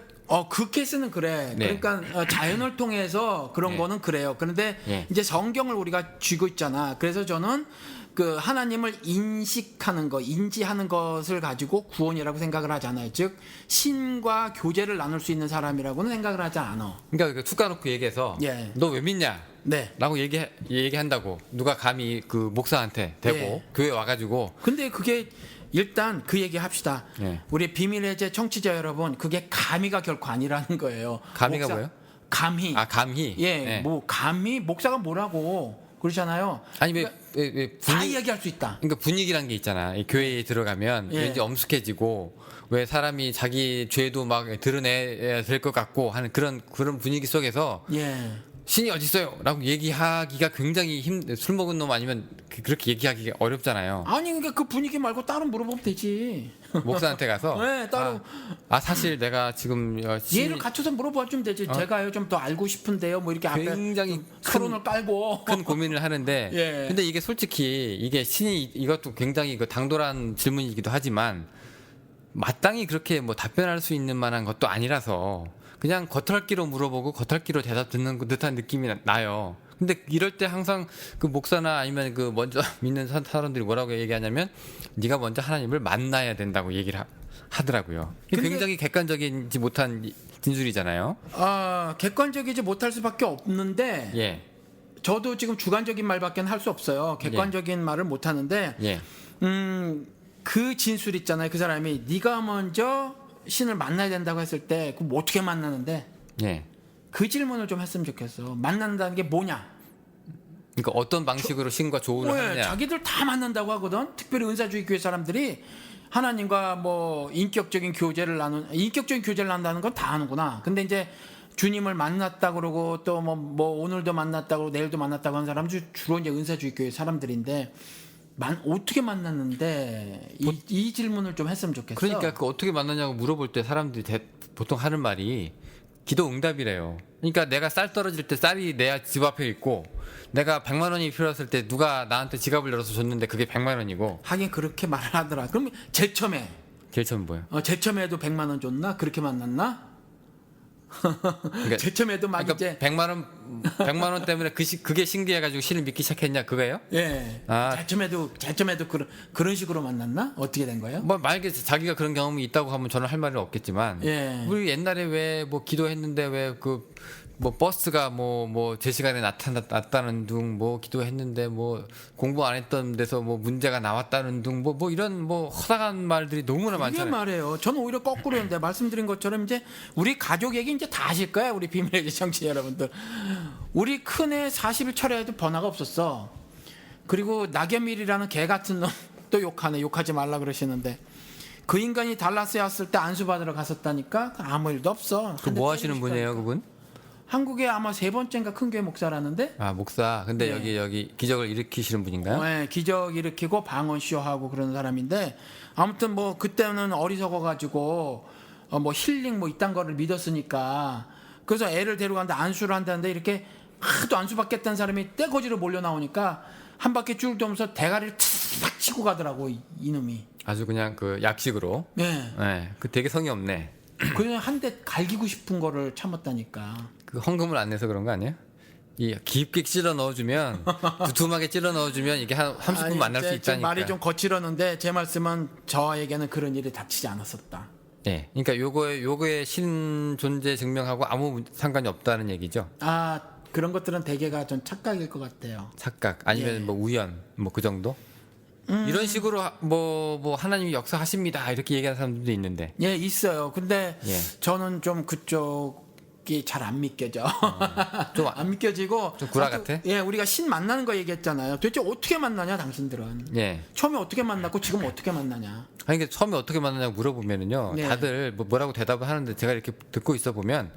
그 케이스는 그래. 네. 그러니까 자연을 통해서 그런 네. 거는 그래요. 그런데 네. 이제 성경을 우리가 쥐고 있잖아. 그래서 저는 그 하나님을 인식하는 거, 인지하는 것을 가지고 구원이라고 생각을 하잖아요. 즉 신과 교제를 나눌 수 있는 사람이라고는 생각을 하지 않아. 그러니까 툭 까놓고 얘기해서 예. 너 왜 믿냐? 네. 라고 얘기한다고 누가 감히 그 목사한테 대고 예. 교회 와가지고 근데 그게 일단 그 얘기 합시다. 예. 우리 비밀해제 청취자 여러분, 그게 감히가 결코 아니라는 거예요. 감히가 뭐예요? 감히. 감히 예, 뭐 감히 목사가 뭐라고 그러잖아요. 아니 왜 다 분위기 이야기할 수 있다. 그러니까 분위기란 게 있잖아. 이 교회에 들어가면 예. 왠지 엄숙해지고 왜 사람이 자기 죄도 막 드러내야 될 것 같고 하는 그런 분위기 속에서 예. 신이 어디 있어요?라고 얘기하기가 굉장히 술 먹은 놈 아니면 그렇게 얘기하기가 어렵잖아요. 아니 그러니까 그 분위기 말고 따로 물어보면 되지. 목사한테 가서 네, 따로. 사실 내가 지금 얘를 갖춰서 물어봐 주면 되지. 제가요 좀 더 알고 싶은데요. 뭐 이렇게 앞에 굉장히 좀 서론을 깔고. 큰 고민을 하는데 예. 근데 이게 솔직히 이게 신이 이것도 굉장히 그 당돌한 질문이기도 하지만 마땅히 그렇게 뭐 답변할 수 있는 만한 것도 아니라서 그냥 겉핥기로 물어보고 겉핥기로 대답 듣는 듯한 느낌이 나요. 근데 이럴 때 항상 그 목사나 아니면 그 먼저 믿는 사람들이 뭐라고 얘기하냐면 네가 먼저 하나님을 만나야 된다고 얘기를 하더라고요. 이게 근데- 굉장히 객관적이지 못한 진술이잖아요. 객관적이지 못할 수밖에 없는데 예, 저도 지금 주관적인 말밖에 할 수 없어요. 객관적인 말을 못 하는데 예, 그 진술 있잖아요. 그 사람이 네가 먼저 신을 만나야 된다고 했을 때 그럼 어떻게 만나는데 예. 그 질문을 좀 했으면 좋겠어. 만난다는 게 뭐냐? 그러니까 어떤 방식으로 신과 조언을 왜 하느냐. 자기들 다 만난다고 하거든. 특별히 은사주의 교회 사람들이 하나님과 뭐 인격적인 교제를 나눈다는 건 다 아는구나. 근데 이제 주님을 만났다 그러고 또 뭐 오늘도 만났다고 그러고 내일도 만났다고 하는 사람 주로 이제 은사주의 교회 사람들인데 어떻게 만났는데 이 질문을 좀 했으면 좋겠어. 그러니까 그 어떻게 만나냐고 물어볼 때 사람들이 보통 하는 말이 기도 응답이래요. 그러니까 내가 쌀 떨어질 때 쌀이 내 집 앞에 있고 내가 100만 원이 필요했을 때 누가 나한테 지갑을 열어서 줬는데 그게 100만 원이고. 하긴 그렇게 말을 하더라. 그럼 제일 처음에 제일 처음 뭐예요? 제일 처음에도 100만 원 줬나? 그렇게 만났나? 그러니까, 제일 처음에도 막 그러니까 이제 100만 원 때문에 그게 신기해가지고 신을 믿기 시작했냐 그거예요? 예. 아. 제일 처음에도 그런 식으로 만났나? 어떻게 된 거예요? 뭐 만약에 자기가 그런 경험이 있다고 하면 저는 할 말은 없겠지만 예. 우리 옛날에 왜 뭐 기도했는데 왜 그 뭐 버스가 뭐 제 시간에 나타났다는 둥 뭐 기도했는데 뭐 공부 안 했던 데서 뭐 문제가 나왔다는 둥 뭐 이런 뭐 허다한 말들이 너무나 그게 많잖아요. 말이에요. 저는 오히려 거꾸로인데 말씀드린 것처럼 이제 우리 가족 얘기 이제 다 아실 거야. 우리 비밀의 청취자 여러분들. 우리 큰애 40일 철회에도 번화가 없었어. 그리고 낙엽밀이라는 개 같은 놈 또 욕하네. 욕하지 말라 그러시는데 그 인간이 달라스에 왔을 때 안수받으러 갔었다니까 아무 일도 없어. 그 뭐 하시는 분이에요, 그분? 한국에 아마 세 번째인가 큰 교회 목사라는데 아, 목사. 근데 네. 여기 기적을 일으키시는 분인가요? 네, 기적 일으키고 방언쇼 하고 그런 사람인데 아무튼 뭐 그때는 어리석어 가지고 뭐 힐링 뭐 이딴 거를 믿었으니까 그래서 애를 데려가는데 안수를 한다는데 이렇게 하도 안수 받겠다는 사람이 떼거지로 몰려 나오니까 한 바퀴 쭉 돌면서 대가리를 탁 치고 가더라고 이놈이. 아주 그냥 그 약식으로. 네. 네. 그 되게 성의 없네. 그냥 한 대 갈기고 싶은 거를 참았다니까. 그 헌금을 안 내서 그런 거 아니에요? 이 깊게 찔러 넣어주면 두툼하게 찔러 넣어주면 이게 한 30분 아니, 만날 수 제 있다니까. 말이 좀 거칠었는데 제 말씀은 저에게는 그런 일이 닥치지 않았었다. 예. 그러니까 요거의 신 존재 증명하고 아무 상관이 없다는 얘기죠. 그런 것들은 대개가 좀 착각일 것 같아요. 착각 아니면 예. 뭐 우연 뭐 그 정도? 이런 식으로 뭐 하나님이 역사하십니다 이렇게 얘기하는 사람들도 있는데. 예, 있어요. 근데 예. 저는 좀 그쪽이 잘 안 믿겨져. 좀 안 믿겨지고. 좀 구라 같아? 예, 우리가 신 만나는 거 얘기했잖아요. 도대체 어떻게 만나냐, 당신들은. 예. 처음에 어떻게 만났고 지금 어떻게 만나냐. 아니 이게 처음에 어떻게 만나냐고 물어보면은요. 네. 다들 뭐라고 대답을 하는데 제가 이렇게 듣고 있어 보면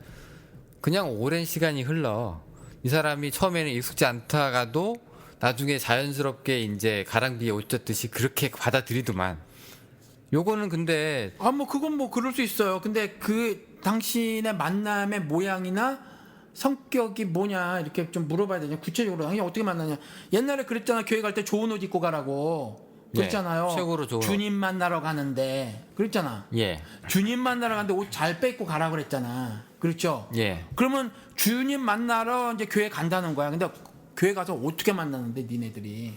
그냥 오랜 시간이 흘러 이 사람이 처음에는 익숙지 않다가도 나중에 자연스럽게 이제 가랑비에 옷 젖듯이 그렇게 받아들이더만. 요거는 근데 뭐 그건 뭐 그럴 수 있어요. 근데 그 당신의 만남의 모양이나 성격이 뭐냐 이렇게 좀 물어봐야 되냐. 구체적으로 당신이 어떻게 만나냐. 옛날에 그랬잖아. 교회 갈 때 좋은 옷 입고 가라고. 그랬잖아요. 예, 최고로 좋은 옷. 주님 만나러 가는데 그랬잖아. 예. 주님 만나러 가는데 옷 잘 빼입고 가라 그랬잖아. 그렇죠? 예. 그러면 주님 만나러 이제 교회 간다는 거야. 근데 교회 가서 어떻게 만나는데 니네들이?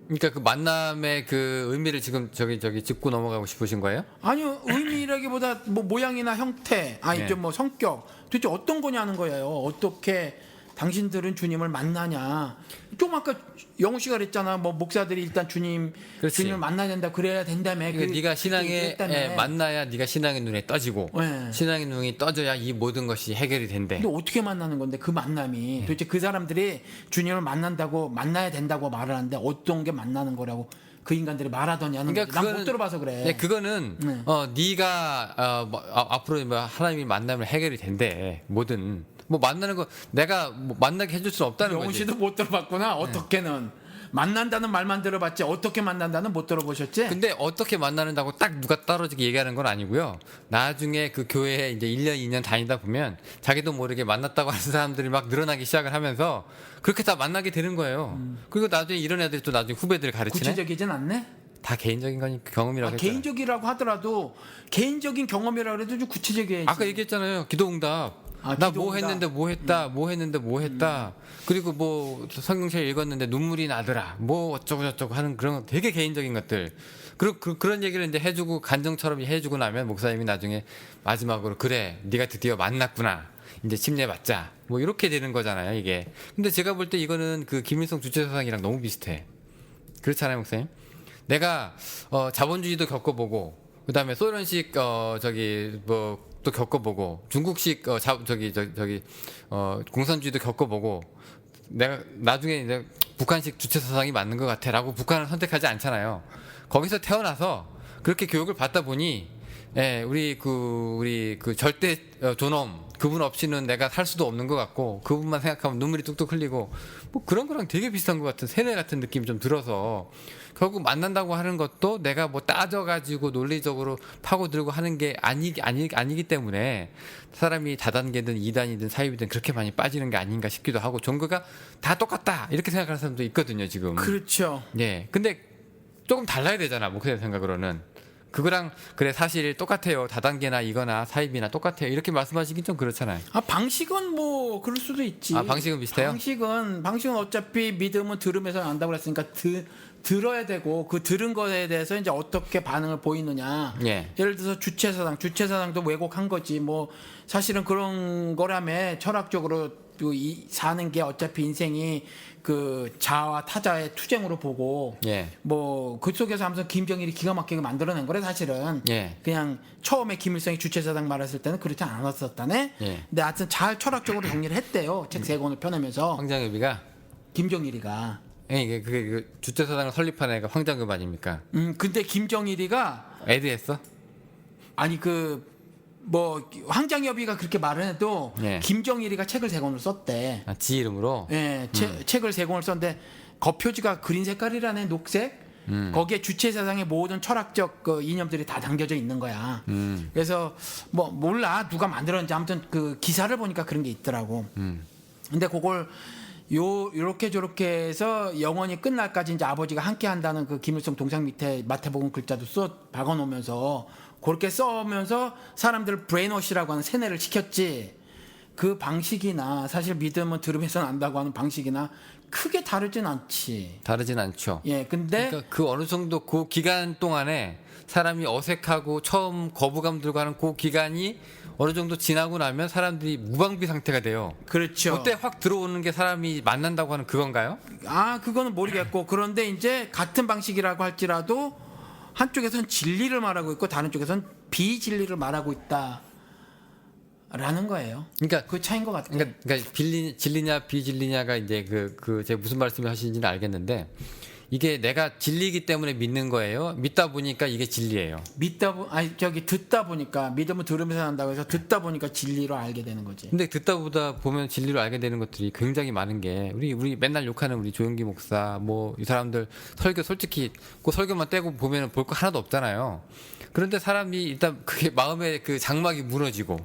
그러니까 그 만남의 그 의미를 지금 저기 짚고 넘어가고 싶으신 거예요? 아니요, 의미라기보다 뭐 모양이나 형태, 네. 좀 뭐 성격, 도대체 어떤 거냐는 거예요. 어떻게 당신들은 주님을 만나냐? 좀 아까 영우 씨가 그랬잖아. 뭐 목사들이 일단 그렇지. 주님을 만나야 된다, 그래야 된다며. 그러니까 네가 신앙에 얘기했다며. 만나야 네가 신앙의 눈에 떠지고 네. 신앙의 눈이 떠져야 이 모든 것이 해결이 된대. 근데 어떻게 만나는 건데 그 만남이 네. 도대체 그 사람들이 주님을 만나야 된다고 말을 하는데 어떤 게 만나는 거라고 그 인간들이 말하더냐는 그러니까 난 못 들어봐서 그래. 네, 그거는 네. 네가 앞으로 뭐 하나님이 만나면 해결이 된대. 뭐든 뭐 만나는 거 내가 뭐 만나게 해줄 수는 없다는 영훈 거지. 씨도 못 들어봤구나. 어떻게는 만난다는 말만 들어봤지 어떻게 만난다는 못 들어보셨지? 근데 어떻게 만나는다고 딱 누가 떨어지게 얘기하는 건 아니고요. 나중에 그 교회에 이제 1년, 2년 다니다 보면 자기도 모르게 만났다고 하는 사람들이 막 늘어나기 시작을 하면서 그렇게 다 만나게 되는 거예요. 그리고 나중에 이런 애들이 또 나중에 후배들 가르치네. 구체적이진 않네. 다 개인적인 거니 경험이라고 했잖아요. 개인적이라고 하더라도 개인적인 경험이라고 해도 좀 구체적이어야지. 아까 얘기했잖아요. 기도응답. 나 뭐 기도응답. 했는데 뭐 했다, 뭐 했는데 뭐 했다. 그리고 뭐 성경책 읽었는데 눈물이 나더라. 뭐 어쩌고 저쩌고 하는 그런 거 되게 개인적인 것들. 그런 얘기를 이제 해주고 간정처럼 해주고 나면 목사님이 나중에 마지막으로 그래, 네가 드디어 만났구나. 이제 침례 받자. 뭐 이렇게 되는 거잖아요, 이게. 근데 제가 볼 때 이거는 그 김일성 주체사상이랑 너무 비슷해. 그렇잖아요, 목사님. 내가 자본주의도 겪어보고, 그다음에 소련식 저기 뭐 또 겪어보고, 중국식 공산주의도 겪어보고, 내가 나중에 이제 북한식 주체사상이 맞는 것 같아라고 북한을 선택하지 않잖아요. 거기서 태어나서 그렇게 교육을 받다 보니, 예, 우리 그 절대 존엄 그분 없이는 내가 살 수도 없는 것 같고, 그분만 생각하면 눈물이 뚝뚝 흘리고, 뭐 그런 거랑 되게 비슷한 것 같은 세뇌 같은 느낌이 좀 들어서, 결국 만난다고 하는 것도 내가 뭐 따져가지고 논리적으로 파고들고 하는 게 아니기 때문에 사람이 다단계든 2단이든 사입이든 그렇게 많이 빠지는 게 아닌가 싶기도 하고, 종교가 다 똑같다 이렇게 생각하는 사람도 있거든요, 지금. 그렇죠. 예. 근데 조금 달라야 되잖아, 목사님 생각으로는. 그거랑 그래 사실 똑같아요. 다단계나 이거나 사입이나 똑같아요. 이렇게 말씀하시긴 좀 그렇잖아요. 방식은 뭐 그럴 수도 있지. 방식은 비슷해요? 방식은 어차피 믿음은 들음에서 난다고 그랬으니까 들어야 되고, 그 들은 거에 대해서 이제 어떻게 반응을 보이느냐. 예. 예를 들어서 주체사상도 왜곡한 거지. 뭐 사실은 그런 거라며, 철학적으로 사는 게 어차피 인생이 그 자아와 타자의 투쟁으로 보고, 예. 뭐 그 속에서 하면서 김정일이 기가 막히게 만들어낸 거래 사실은. 예. 그냥 처음에 김일성이 주체사상 말했을 때는 그렇지 않았었다네. 예. 근데 하여튼 잘 철학적으로 정리를 했대요. 책 세 권을 펴내면서. 황장엽이가 김정일이가. 이게 그게 주체사상을 설립한 애가 황장엽 아닙니까? 근데 김정일이가 애드했어? 아니 뭐 황장엽이가 그렇게 말을 해도 예. 김정일이가 책을 세 권을 썼대. 지 이름으로. 예, 책을 세 권을 썼는데 겉표지가 그린 색깔이라네, 녹색. 거기에 주체사상의 모든 철학적 그 이념들이 다 담겨져 있는 거야. 그래서 뭐 몰라 누가 만들었는지, 아무튼 그 기사를 보니까 그런 게 있더라고. 근데 그걸 요렇게 저렇게 해서 영원히 끝날까지 이제 아버지가 함께 한다는 그 김일성 동상 밑에 마태복음 글자도 박아 놓으면서, 그렇게 써면서 사람들을 브레인워시라고 하는 세뇌를 시켰지. 그 방식이나 사실 믿음은 들으면서 난다고 하는 방식이나 크게 다르진 않지. 다르진 않죠. 예, 근데 그러니까 그 어느 정도 그 기간 동안에 사람이 어색하고 처음 거부감 들고 하는 그 기간이 어느 정도 지나고 나면 사람들이 무방비 상태가 돼요. 그렇죠. 그때 확 들어오는 게 사람이 만난다고 하는 그건가요? 그거는 모르겠고, 그런데 이제 같은 방식이라고 할지라도 한쪽에서는 진리를 말하고 있고 다른 쪽에서는 비진리를 말하고 있다라는 거예요. 그러니까 그 차이인 것 같아요. 그러니까 진리냐 비진리냐가 이제 제가 무슨 말씀을 하시는지는 알겠는데, 이게 내가 진리이기 때문에 믿는 거예요? 믿다 보니까 이게 진리예요? 듣다 보니까, 믿음을 들으면서 한다고 해서 듣다 보니까 진리로 알게 되는 거지. 근데 듣다 보다 보면 진리로 알게 되는 것들이 굉장히 많은 게, 우리 맨날 욕하는 우리 조영기 목사 뭐 이 사람들 설교, 솔직히 그 설교만 떼고 보면 볼 거 하나도 없잖아요. 그런데 사람이 일단 그게 마음의 그 장막이 무너지고,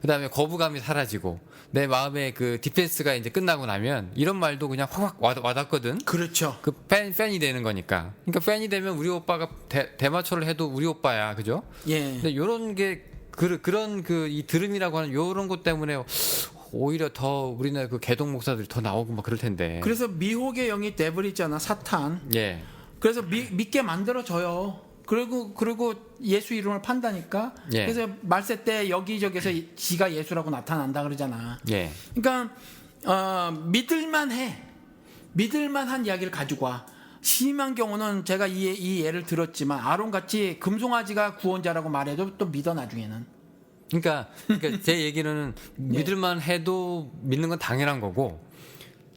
그다음에 거부감이 사라지고, 내 마음의 그 디펜스가 이제 끝나고 나면 이런 말도 그냥 확 와닿거든. 그렇죠. 그 팬이 되는 거니까. 그러니까 팬이 되면 우리 오빠가 대마초를 해도 우리 오빠야, 그죠? 예. 근데 요런 게 그런 이 들음이라고 하는 요런 것 때문에 오히려 더 우리나라 그 개동 목사들이 더 나오고 막 그럴 텐데. 그래서 미혹의 영이 데블 있잖아, 사탄. 예. 그래서 믿게 만들어줘요. 그리고 예수 이름을 판다니까. 예. 그래서 말세 때 여기저기서 지가 예수라고 나타난다 그러잖아. 예. 그러니까 믿을만한 이야기를 가지고 와. 심한 경우는 제가 이 예를 들었지만, 아론같이 금송아지가 구원자라고 말해도 또 믿어 나중에는. 그러니까 제 얘기는 믿을만 해도 믿는 건 당연한 거고,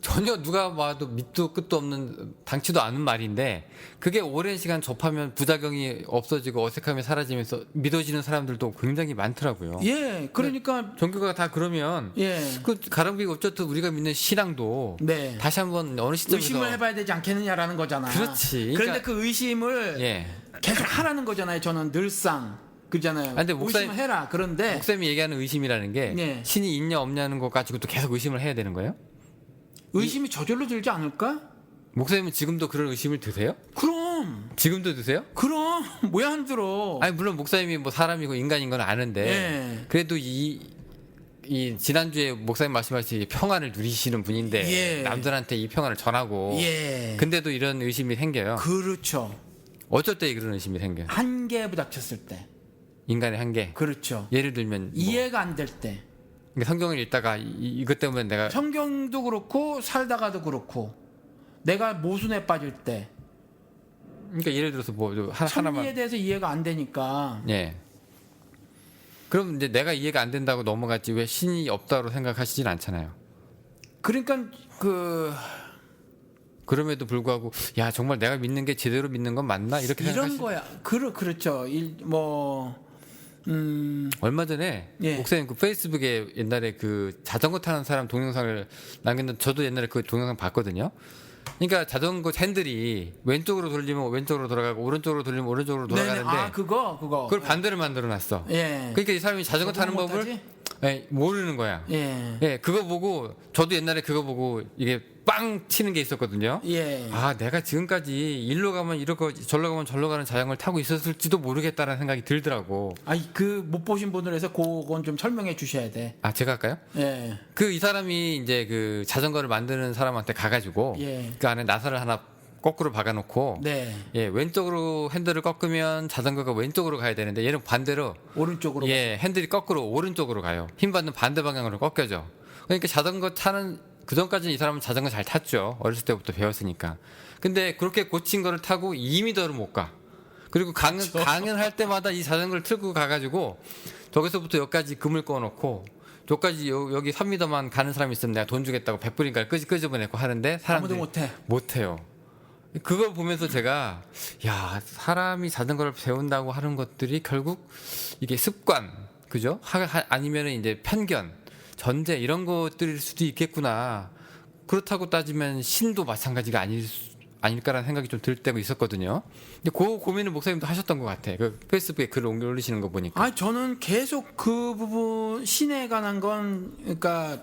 전혀 누가 봐도 밑도 끝도 없는 당치도 않은 말인데, 그게 오랜 시간 접하면 부작용이 없어지고 어색함이 사라지면서 믿어지는 사람들도 굉장히 많더라고요. 예, 그러니까 종교가 다 그러면, 예, 그 가랑비 어쨌든 우리가 믿는 신앙도 네, 다시 한번 어느 시점에서 의심을 해봐야 되지 않겠느냐라는 거잖아. 그렇지. 그런데 그 의심을 예. 계속 하라는 거잖아요. 저는 늘상 그잖아요. 근데 의심을 해라. 그런데 목사님이 얘기하는 의심이라는 게 예. 신이 있냐 없냐는 것 가지고 또 계속 의심을 해야 되는 거예요? 의심이 저절로 들지 않을까? 목사님은 지금도 그런 의심을 드세요? 그럼 지금도 드세요? 왜 안 들어? 아니 물론 목사님이 뭐 사람이고 인간인 건 아는데, 예. 그래도 이 지난주에 목사님 말씀하신 평안을 누리시는 분인데 예. 남들한테 이 평안을 전하고 예. 근데도 이런 의심이 생겨요. 그렇죠. 어쩔 때 그런 의심이 생겨요. 한계에 부닥쳤을 때. 인간의 한계. 그렇죠. 예를 들면 뭐, 이해가 안 될 때. 그러니까 성경을 읽다가 이것 때문에 내가 성경도 그렇고 살다가도 그렇고 내가 모순에 빠질 때 그러니까 예를 들어서 뭐 하나만 천리에 대해서 이해가 안 되니까 예. 그럼 이제 내가 이해가 안 된다고 넘어갔지 왜 신이 없다고 생각하시진 않잖아요. 그러니까 그 그럼에도 불구하고 야 정말 내가 믿는 게 제대로 믿는 건 맞나 이렇게 이런 생각하시. 거야. 그렇죠. 얼마 전에 예. 목사님 그 페이스북에 옛날에 그 자전거 타는 사람 동영상을 남겼는데 저도 옛날에 그 동영상 봤거든요. 그러니까 자전거 핸들이 왼쪽으로 돌리면 왼쪽으로 돌아가고 오른쪽으로 돌리면 오른쪽으로 돌아가는데 아 그거 그걸 반대로 만들어 놨어. 예. 그러니까 이 사람이 자전거 타는 적응 법을 못하지? 모르는 거야. 예. 예, 그거 보고 저도 옛날에 그거 보고 이게 빵 치는 게 있었거든요. 예. 아, 내가 지금까지 일로 가면 이러고 절로 가면 절로 가는 자전거를 타고 있었을지도 모르겠다라는 생각이 들더라고. 아니 그 못 보신 분을 해서 그건 좀 설명해 주셔야 돼. 아, 제가 할까요? 예. 그 이 사람이 이제 그 자전거를 만드는 사람한테 가가지고 예. 그 안에 나사를 하나 거꾸로 박아놓고 네. 예, 왼쪽으로 핸들을 꺾으면 자전거가 왼쪽으로 가야 되는데 얘는 반대로 오른쪽으로. 예, 핸들이 거꾸로 오른쪽으로 가요. 힘 받는 반대 방향으로 꺾여져. 그러니까 자전거 타는 그 전까지는 이 사람은 자전거 잘 탔죠. 어렸을 때부터 배웠으니까. 근데 그렇게 고친 거를 타고 2m를 못 가. 그리고 강연할 때마다 이 자전거를 틀고 가가지고 저기서부터 여기까지 금을 꺼놓고 여기까지 여기 3m만 가는 사람이 있으면 내가 돈 주겠다고 100불인가를 끄집어내고 하는데 아무도 사람들이 못해. 못해요. 그걸 보면서 제가 야 사람이 자전거를 배운다고 하는 것들이 결국 이게 습관 그죠? 아니면은 이제 편견, 전제 이런 것들일 수도 있겠구나. 그렇다고 따지면 신도 마찬가지가 아닐까라는 생각이 좀 들 때가 있었거든요. 근데 그 고민을 목사님도 하셨던 것 같아. 그 페이스북에 글 올리시는 거 보니까. 아 저는 계속 그 부분 신에 관한 건 그러니까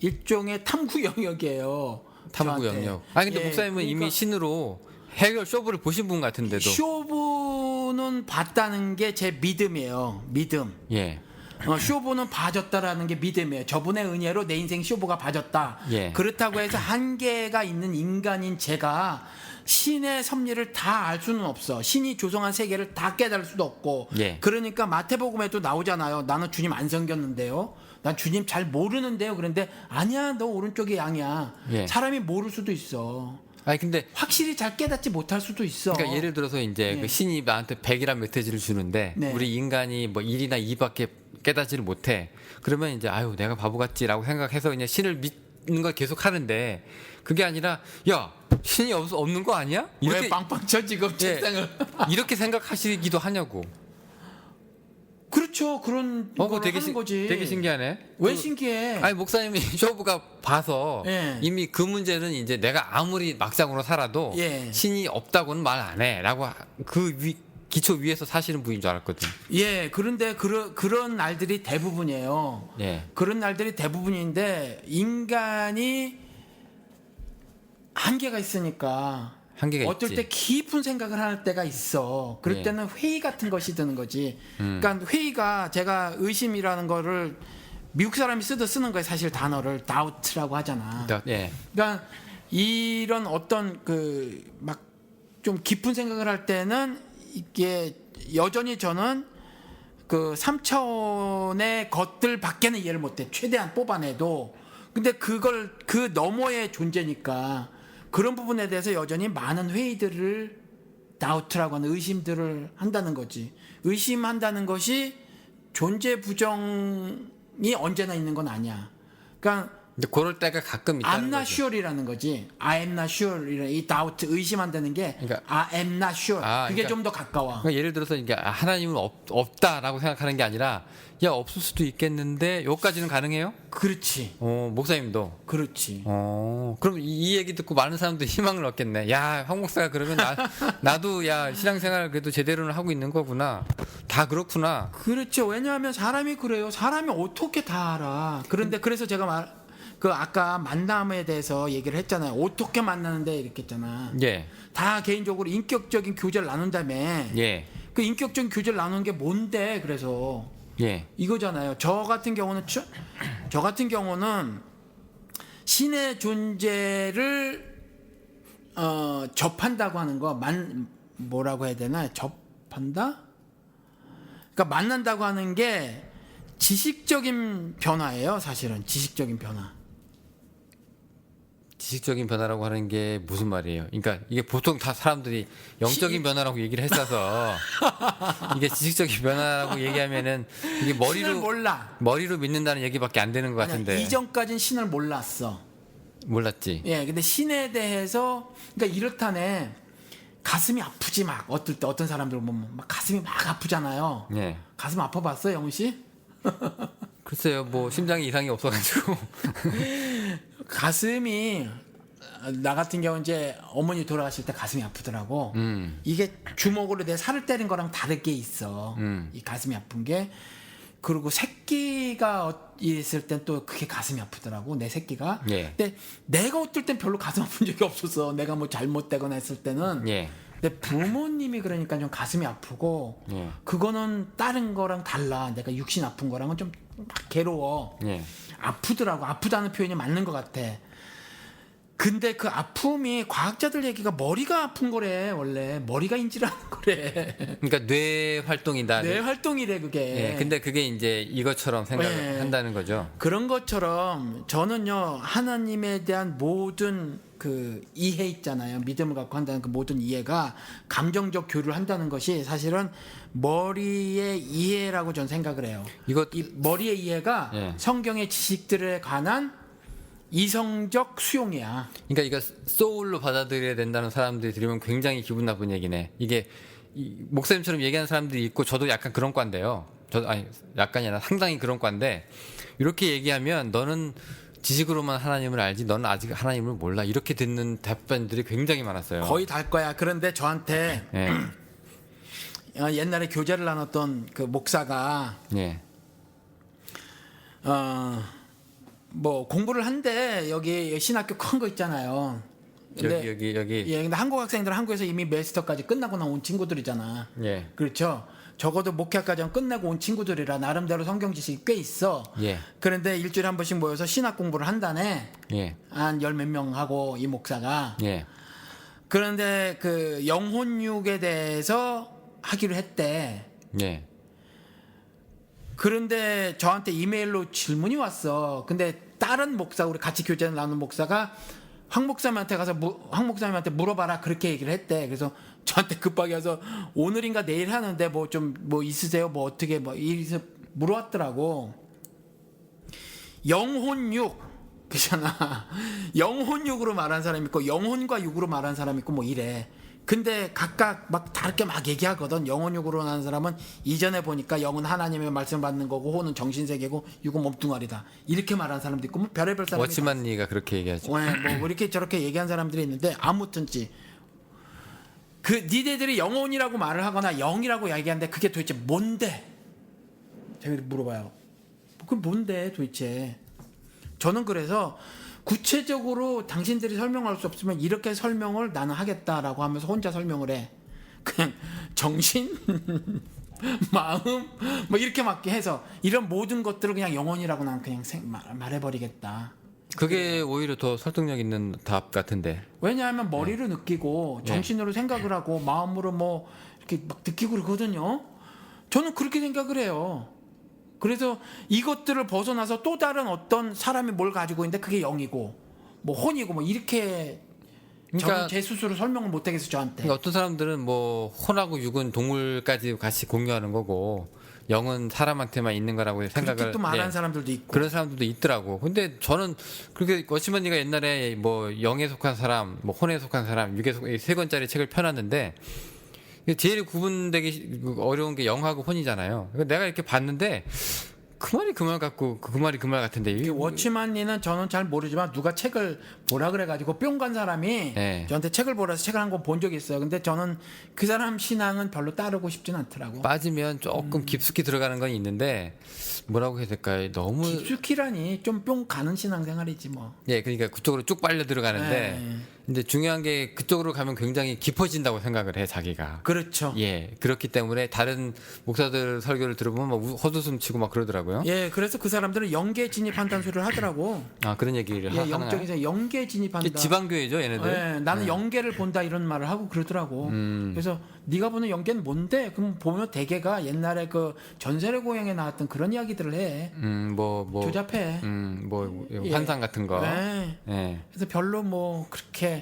일종의 탐구 영역이에요. 탐구 저한테. 영역. 아니 근데 예, 목사님은 그러니까 이미 신으로 해결 쇼부를 보신 분 같은데도. 쇼부는 봤다는 게 제 믿음이에요. 믿음. 예. 쇼부는 봐줬다라는 게 믿음이에요. 저분의 은혜로 내 인생 쇼부가 봐줬다. 예. 그렇다고 해서 한계가 있는 인간인 제가 신의 섭리를 다 알 수는 없어. 신이 조성한 세계를 다 깨달을 수도 없고. 예. 그러니까 마태복음에도 나오잖아요. 나는 주님 안 섬겼는데요. 난 주님 잘 모르는데요. 그런데 아니야, 너 오른쪽이 양이야. 예. 사람이 모를 수도 있어. 아니 근데 확실히 잘 깨닫지 못할 수도 있어. 그러니까 예를 들어서 이제 예. 그 신이 나한테 100이란 메시지를 주는데 네. 우리 인간이 뭐 1이나 2밖에 깨닫지를 못해. 그러면 이제 아유 내가 바보 같지라고 생각해서 그냥 신을 믿는 걸 계속 하는데 그게 아니라 야 신이 없는 거 아니야? 왜 빵빵 쳐 지금 예, 책상을. 이렇게 생각하시기도 하냐고. 그렇죠. 그런 그거 거를 하는 거지. 되게 신기하네. 왜 그- 신기해? 아니 목사님이 쇼부가 봐서 예. 이미 그 문제는 이제 내가 아무리 막상으로 살아도 예. 신이 없다고는 말 안 해라고 기초 위에서 사시는 분인 줄 알았거든. 예, 그런데 그런 날들이 대부분이에요. 예. 그런 날들이 대부분인데 인간이 한계가 있으니까 한계가 어떨 있지. 때 깊은 생각을 할 때가 있어. 그럴 예. 때는 회의 같은 것이 드는 거지. 그러니까 회의가 제가 의심이라는 거를 미국 사람이 쓰는 거예요. 사실 단어를 doubt라고 하잖아. 예. 그러니까 이런 어떤 그 막 좀 깊은 생각을 할 때는 이게 여전히 저는 그 3차원의 것들 밖에는 이해를 못해. 최대한 뽑아내도. 근데 그걸 그 너머의 존재니까 그런 부분에 대해서 여전히 많은 회의들을 다우트라고 하는 의심들을 한다는 거지. 의심한다는 것이 존재 부정이 언제나 있는 건 아니야. 그러니까 근데 그럴 때가 가끔 있다는 I'm not 거죠. sure이라는 거지. I am not sure 이런 이 doubt 의심한다는 게 그러니까- I am not sure. 아, 그게 그러니까- 좀 더 가까워. 그러니까 예를 들어서 이게 하나님은 없다라고 생각하는 게 아니라 야 없을 수도 있겠는데 여기까지는 가능해요? 그렇지. 목사님도. 그렇지. 그럼 이 얘기 듣고 많은 사람들이 희망을 얻겠네. 야, 황 목사가 그러면 나도 야 신앙생활 그래도 제대로는 하고 있는 거구나. 다 그렇구나. 그렇죠. 왜냐하면 사람이 그래요. 사람이 어떻게 다 알아. 그런데 그래서 제가 그 아까 만남에 대해서 얘기를 했잖아요. 어떻게 만나는데 이렇게 했잖아. 예, 다 개인적으로 인격적인 교제를 나눈다며. 예. 그 인격적인 교제를 나누는 게 뭔데? 그래서 예. 이거잖아요. 저 같은 경우는 신의 존재를 접한다고 하는 거 뭐라고 해야 되나? 접한다? 그러니까 만난다고 하는 게 지식적인 변화예요. 사실은 지식적인 변화. 지식적인 변화라고 하는 게 무슨 말이에요? 그러니까 이게 보통 다 사람들이 영적인 변화라고 얘기를 했어서 이게 지식적인 변화라고 얘기하면은 이게 신을 몰라. 머리로 믿는다는 얘기밖에 안 되는 것 같은데. 이전까진 신을 몰랐어. 몰랐지. 예, 근데 신에 대해서 그러니까 이렇다네. 가슴이 아프지 막 어떨 때 어떤 사람들 보면 막 가슴이 막 아프잖아요. 예. 가슴 아파봤어요, 영훈 씨? 글쎄요, 뭐 심장에 이상이 없어가지고. 가슴이 나 같은 경우 이제 어머니 돌아가실 때 가슴이 아프더라고. 이게 주먹으로 내 살을 때린 거랑 다르게 있어. 이 가슴이 아픈 게. 그리고 새끼가 있을 땐 또 그게 가슴이 아프더라고. 내 새끼가. 예. 근데 내가 어떨 땐 별로 가슴 아픈 적이 없었어. 내가 뭐 잘못되거나 했을 때는. 예. 근데 부모님이 그러니까 좀 가슴이 아프고 예. 그거는 다른 거랑 달라. 내가 육신 아픈 거랑은 좀 막 괴로워. 예. 아프더라고. 아프다는 표현이 맞는 것 같아. 근데 그 아픔이 과학자들 얘기가 머리가 아픈 거래. 원래 머리가 인지라는 거래. 그러니까 뇌 활동이다. 뇌 활동이래 그게. 예. 근데 그게 이제 이것처럼 생각을 예. 한다는 거죠. 그런 것처럼 저는요 하나님에 대한 모든 그 이해 있잖아요. 믿음을 갖고 한다는 그 모든 이해가 감정적 교류를 한다는 것이 사실은 머리의 이해라고 저는 생각을 해요. 이 머리의 이해가 예. 성경의 지식들에 관한 이성적 수용이야. 그러니까 이거 소울로 받아들여야 된다는 사람들이 들으면 굉장히 기분 나쁜 얘기네. 이게 목사님처럼 얘기하는 사람들이 있고 저도 약간 그런 과인데요. 약간이 아니라 상당히 그런 과인데 이렇게 얘기하면 너는 지식으로만 하나님을 알지 너는 아직 하나님을 몰라 이렇게 듣는 답변들이 굉장히 많았어요. 거의 달 거야. 그런데 저한테 예. 옛날에 교제를 나눴던 그 목사가 예. 뭐 공부를 한대. 여기 신학교 큰 거 있잖아요. 근데 여기 예, 근데 한국 학생들은 한국에서 이미 메스터까지 끝나고 나온 친구들이잖아. 예. 그렇죠. 적어도 목회학과정 끝내고 온 친구들이라 나름대로 성경 지식이 꽤 있어. 예. 그런데 일주일에 한 번씩 모여서 신학 공부를 한다네. 예. 한 열 몇 명 하고 이 목사가. 예. 그런데 그 영혼육에 대해서 하기로 했대. 예. 그런데 저한테 이메일로 질문이 왔어. 근데 다른 목사, 우리 같이 교제를 나눈 목사가 황 목사님한테 가서 황 목사님한테 물어봐라 그렇게 얘기를 했대. 그래서 저한테 급하게 와서 오늘인가 내일 하는데 뭐 좀 뭐 있으세요? 뭐 어떻게 뭐 이래서 물어왔더라고. 영혼육 그잖아. 영혼육으로 말한 사람 있고 영혼과 육으로 말한 사람 있고 뭐 이래. 근데 각각 막 다르게 막 얘기하거든. 영혼육으로 하는 사람은 이전에 보니까 영은 하나님의 말씀을 받는 거고 혼은 정신세계고 육은 몸뚱아리다. 이렇게 말하는 사람도 있고 뭐 별의별 사람이 워치만니가 그렇게 얘기하죠. 네, 뭐 이렇게 저렇게 얘기한 사람들이 있는데 아무튼지 그 니네들이 영혼이라고 말을 하거나 영이라고 얘기하는데 그게 도대체 뭔데? 제가 물어봐요. 그게 뭔데 도대체? 저는 그래서 구체적으로 당신들이 설명할 수 없으면 이렇게 설명을 나는 하겠다라고 하면서 혼자 설명을 해. 그냥 정신, 마음 뭐 이렇게 맞게 해서 이런 모든 것들을 그냥 영혼이라고 나는 그냥 말해버리겠다. 그게 오히려 더 설득력 있는 답 같은데. 왜냐하면 머리로 느끼고 정신으로 생각을 하고 마음으로 뭐 이렇게 막 느끼고 그러거든요. 저는 그렇게 생각을 해요. 그래서 이것들을 벗어나서 또 다른 어떤 사람이 뭘 가지고 있는데 그게 영이고 뭐 혼이고 뭐 이렇게 저는 제 스스로 설명을 못 하겠어 저한테. 그러니까 어떤 사람들은 뭐 혼하고 육은 동물까지 같이 공유하는 거고 영은 사람한테만 있는 거라고 생각을 그렇게 또 말하는 사람들도 있고 그런 사람들도 있더라고. 근데 저는 그렇게 워치먼니가 옛날에 뭐 영에 속한 사람, 뭐 혼에 속한 사람, 육에 속한 3권짜리 책을 펴놨는데 제일 구분되기 어려운 게 영하고 혼이잖아요. 내가 이렇게 봤는데 그 말이 그 말 같고 그 말이 그 말 같은데. 워치만니는 저는 잘 모르지만 누가 책을 보라 그래가지고 뿅 간 사람이 저한테 책을 보라서 책을 한 권 본 적이 있어요. 근데 저는 그 사람 신앙은 별로 따르고 싶진 않더라고. 빠지면 조금 깊숙이 들어가는 건 있는데 뭐라고 해야 될까요? 너무 깊숙이라니 좀 뿅 가는 신앙생활이지 뭐. 예, 그러니까 그쪽으로 쭉 빨려 들어가는데 이제 중요한 게 그쪽으로 가면 굉장히 깊어진다고 생각을 해 자기가. 그렇죠. 예, 그렇기 때문에 다른 목사들 설교를 들어보면 막 헛웃음 치고 막 그러더라고요. 예, 그래서 그 사람들은 영계 진입한다는 소리를 하더라고. 아 그런 얘기를 예, 하나요? 영적에서 영계 진입한다. 지방교회죠, 얘네들. 예, 나는 영계를 본다 이런 말을 하고 그러더라고. 그래서 네가 보는 영계는 뭔데? 그럼 보면 대개가 옛날에 그 전설의 고향에 나왔던 그런 이야기들을 해. 뭐 조잡해. 뭐 예. 환상 같은 거. 네. 예. 그래서 별로 뭐 그렇게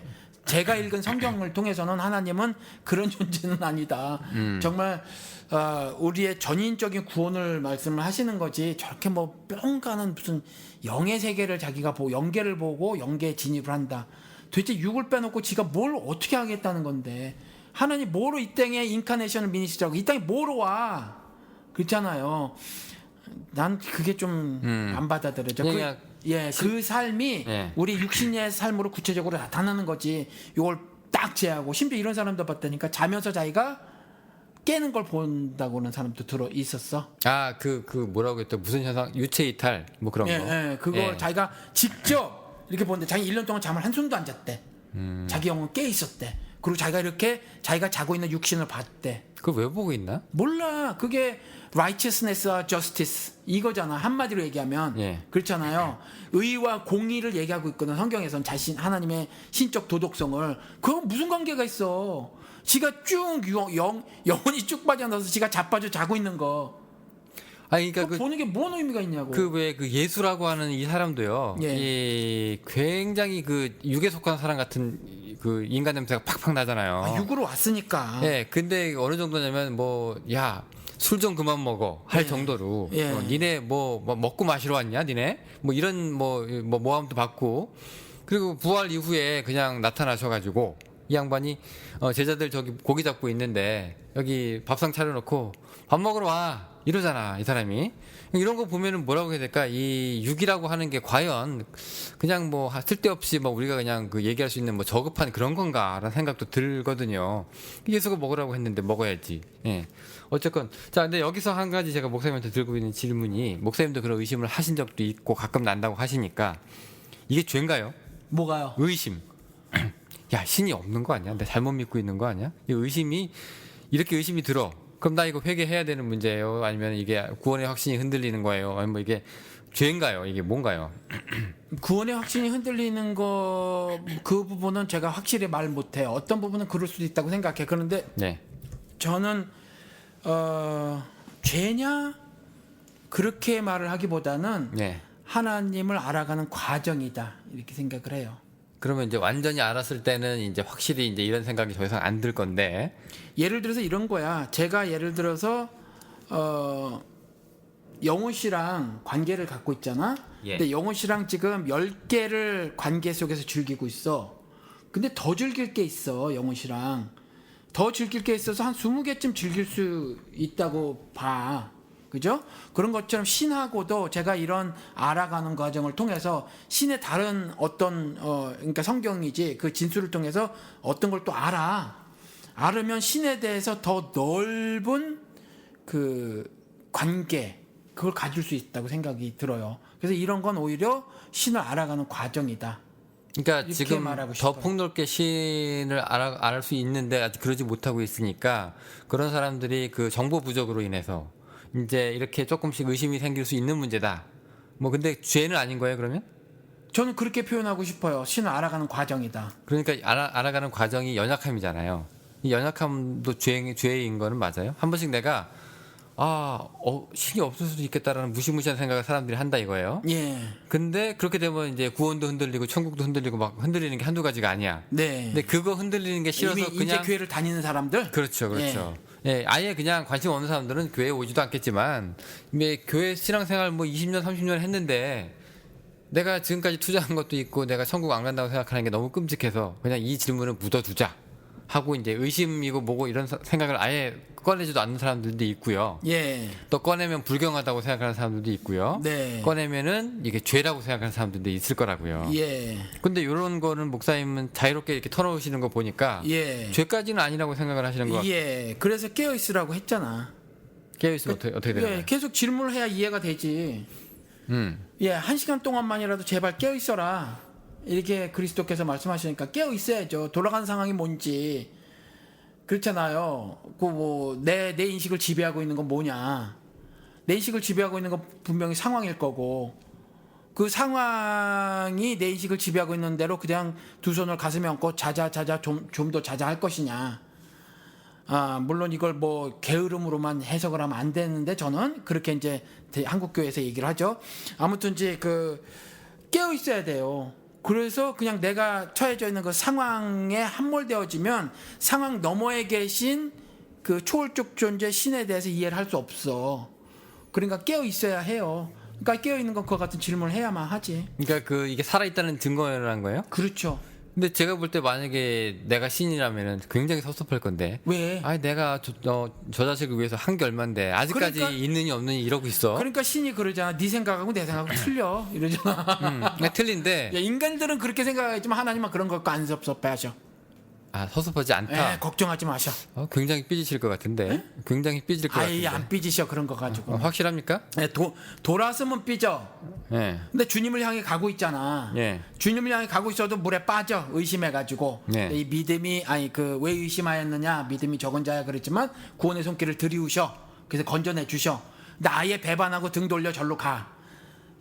제가 읽은 성경을 통해서는 하나님은 그런 존재는 아니다. 정말 우리의 전인적인 구원을 말씀을 하시는 거지 저렇게 뭐 뿅 가는 무슨 영의 세계를 자기가 보고 영계를 보고 영계에 진입을 한다. 도대체 육을 빼놓고 지가 뭘 어떻게 하겠다는 건데 하나님 뭐로 이 땅에 인카네이션을 미니시라고 이 땅에 뭐로 와 그렇잖아요. 난 그게 좀 안 받아들여져. 그냥 그 삶이 예. 우리 육신의 삶으로 구체적으로 나타나는 거지. 이걸 딱 제하고 심지어 이런 사람도 봤다니까 자면서 자기가 깨는 걸 본다고는 사람도 들어 있었어. 아, 그 뭐라고 했더 무슨 현상? 유체 이탈 뭐 그런 거. 예, 그걸 예. 자기가 직접 이렇게 보는데 자기 1년 동안 잠을 한숨도 안 잤대. 자기 영은 깨 있었대. 그리고 자기가 이렇게 자기가 자고 있는 육신을 봤대. 그걸 왜 보고 있나? 몰라. 그게 righteousness와 justice 이거잖아. 한마디로 얘기하면 예. 그렇잖아요. 의와 공의를 얘기하고 있거든. 성경에서는 자신 하나님의 신적 도덕성을. 그거 무슨 관계가 있어? 지가 쭉 영혼이 쭉 빠져나서 지가 자빠져 자고 있는 거. 아니 그러니까 보는 게 뭔 의미가 있냐고. 그 왜 그 예수라고 하는 이 사람도요. 예. 이 굉장히 그 육에 속한 사람 같은 그 인간 냄새가 팍팍 나잖아요. 육으로 왔으니까. 예. 근데 어느 정도냐면 뭐 야, 술 좀 그만 먹어 할 예. 정도로 예. 니네 뭐 먹고 마시러 왔냐 니네 뭐 이런 뭐 모함도 받고 그리고 부활 이후에 그냥 나타나셔가지고 이 양반이 제자들 저기 고기 잡고 있는데 여기 밥상 차려놓고 밥 먹으러 와 이러잖아 이 사람이. 이런 거 보면은 뭐라고 해야 될까? 이 육이라고 하는 게 과연 그냥 뭐 쓸데없이 뭐 우리가 그냥 그 얘기할 수 있는 뭐 저급한 그런 건가라는 생각도 들거든요. 예수가 먹으라고 했는데 먹어야지. 예. 어쨌건 자, 근데 여기서 한 가지 제가 목사님한테 들고 있는 질문이 목사님도 그런 의심을 하신 적도 있고 가끔 난다고 하시니까 이게 죄인가요? 뭐가요? 의심. 야, 신이 없는 거 아니야? 내가 잘못 믿고 있는 거 아니야? 이 의심이 이렇게 의심이 들어. 그럼 나 이거 회개해야 되는 문제예요? 아니면 이게 구원의 확신이 흔들리는 거예요? 아니면 뭐 이게 죄인가요? 이게 뭔가요? 구원의 확신이 흔들리는 거 그 부분은 제가 확실히 말 못해요. 어떤 부분은 그럴 수도 있다고 생각해. 그런데 네. 저는 죄냐 그렇게 말을 하기보다는 네. 하나님을 알아가는 과정이다 이렇게 생각을 해요. 그러면 이제 완전히 알았을 때는 이제 확실히 이제 이런 생각이 더 이상 안 들 건데. 예를 들어서 이런 거야. 제가 예를 들어서 영호 씨랑 관계를 갖고 있잖아. 예. 근데 영호 씨랑 지금 10개를 관계 속에서 즐기고 있어. 근데 더 즐길 게 있어. 영호 씨랑. 더 즐길 게 있어서 한 20개쯤 즐길 수 있다고 봐. 그죠? 그런 것처럼 신하고도 제가 이런 알아가는 과정을 통해서 신의 다른 어떤 그러니까 성경이지 그 진술을 통해서 어떤 걸 또 알으면 신에 대해서 더 넓은 그 관계 그걸 가질 수 있다고 생각이 들어요. 그래서 이런 건 오히려 신을 알아가는 과정이다. 그러니까 이렇게 지금 말하고 더 싶어요. 폭넓게 신을 알을 수 있는데 아직 그러지 못하고 있으니까 그런 사람들이 그 정보 부족으로 인해서 이제 이렇게 조금씩 의심이 생길 수 있는 문제다. 뭐 근데 죄는 아닌 거예요, 그러면? 저는 그렇게 표현하고 싶어요. 신을 알아가는 과정이다. 그러니까 알아가는 과정이 연약함이잖아요. 이 연약함도 죄인 거는 맞아요? 한 번씩 내가 신이 없을 수도 있겠다라는 무시무시한 생각을 사람들이 한다 이거예요. 예. 근데 그렇게 되면 이제 구원도 흔들리고 천국도 흔들리고 막 흔들리는 게 한두 가지가 아니야. 네. 근데 그거 흔들리는 게 싫어서 이미 그냥 이제 교회를 다니는 사람들. 그렇죠. 예, 아예 그냥 관심 없는 사람들은 교회에 오지도 않겠지만 교회 신앙생활 뭐 20년 30년 했는데 내가 지금까지 투자한 것도 있고 내가 천국 안 간다고 생각하는 게 너무 끔찍해서 그냥 이 질문을 묻어두자 하고 이제 의심이고 뭐고 이런 생각을 아예 꺼내지도 않는 사람들도 있고요. 예. 또 꺼내면 불경하다고 생각하는 사람들도 있고요. 네. 꺼내면은 이게 죄라고 생각하는 사람들도 있을 거라고요. 예. 근데 이런 거는 목사님은 자유롭게 이렇게 털어오시는 거 보니까 예. 죄까지는 아니라고 생각을 하시는 것 같아요. 예. 그래서 깨어 있으라고 했잖아. 깨어있으면 어떻게 되나요? 예. 계속 질문을 해야 이해가 되지. 예. 1시간 동안만이라도 제발 깨어 있어라. 이렇게 그리스도께서 말씀하시니까 깨어 있어야죠. 돌아가는 상황이 뭔지. 그렇잖아요. 그 뭐 내 인식을 지배하고 있는 건 뭐냐? 내 인식을 지배하고 있는 건 분명히 상황일 거고 그 상황이 내 인식을 지배하고 있는 대로 그냥 두 손을 가슴에 얹고 자자 좀 더 자자 할 것이냐? 물론 이걸 뭐 게으름으로만 해석을 하면 안 되는데 저는 그렇게 이제 한국 교회에서 얘기를 하죠. 아무튼 이제 그 깨어 있어야 돼요. 그래서 그냥 내가 처해져 있는 그 상황에 함몰되어지면 상황 너머에 계신 그 초월적 존재 신에 대해서 이해를 할 수 없어. 그러니까 깨어 있어야 해요. 그러니까 깨어 있는 건 그와 같은 질문을 해야만 하지. 그러니까 그 이게 살아 있다는 증거라는 거예요? 그렇죠. 근데 제가 볼 때 만약에 내가 신이라면은 굉장히 섭섭할 건데. 왜? 아니 내가 저 자식을 위해서 한 게 얼만데 아직까지 그러니까- 있느니 없느니 이러고 있어. 그러니까 신이 그러잖아. 네 생각하고 내 생각하고 틀려. 이러잖아. 그러니까 틀린데 야, 인간들은 그렇게 생각하지만 하나님은 그런 거 안 섭섭해하셔. 섭섭하지 않다. 걱정하지 마셔. 굉장히 삐지실 것 같은데. 굉장히 삐질 것 아예 같은데. 안 삐지셔 그런 거 가지고. 확실합니까? 돌았으면 삐져. 예. 근데 주님을 향해 가고 있잖아. 예. 주님을 향해 가고 있어도 물에 빠져 의심해가지고 네. 이 믿음이 왜 의심하였느냐 믿음이 적은 자야 그랬지만 구원의 손길을 들이우셔. 그래서 건져내 주셔. 근데 아예 배반하고 등 돌려 절로 가.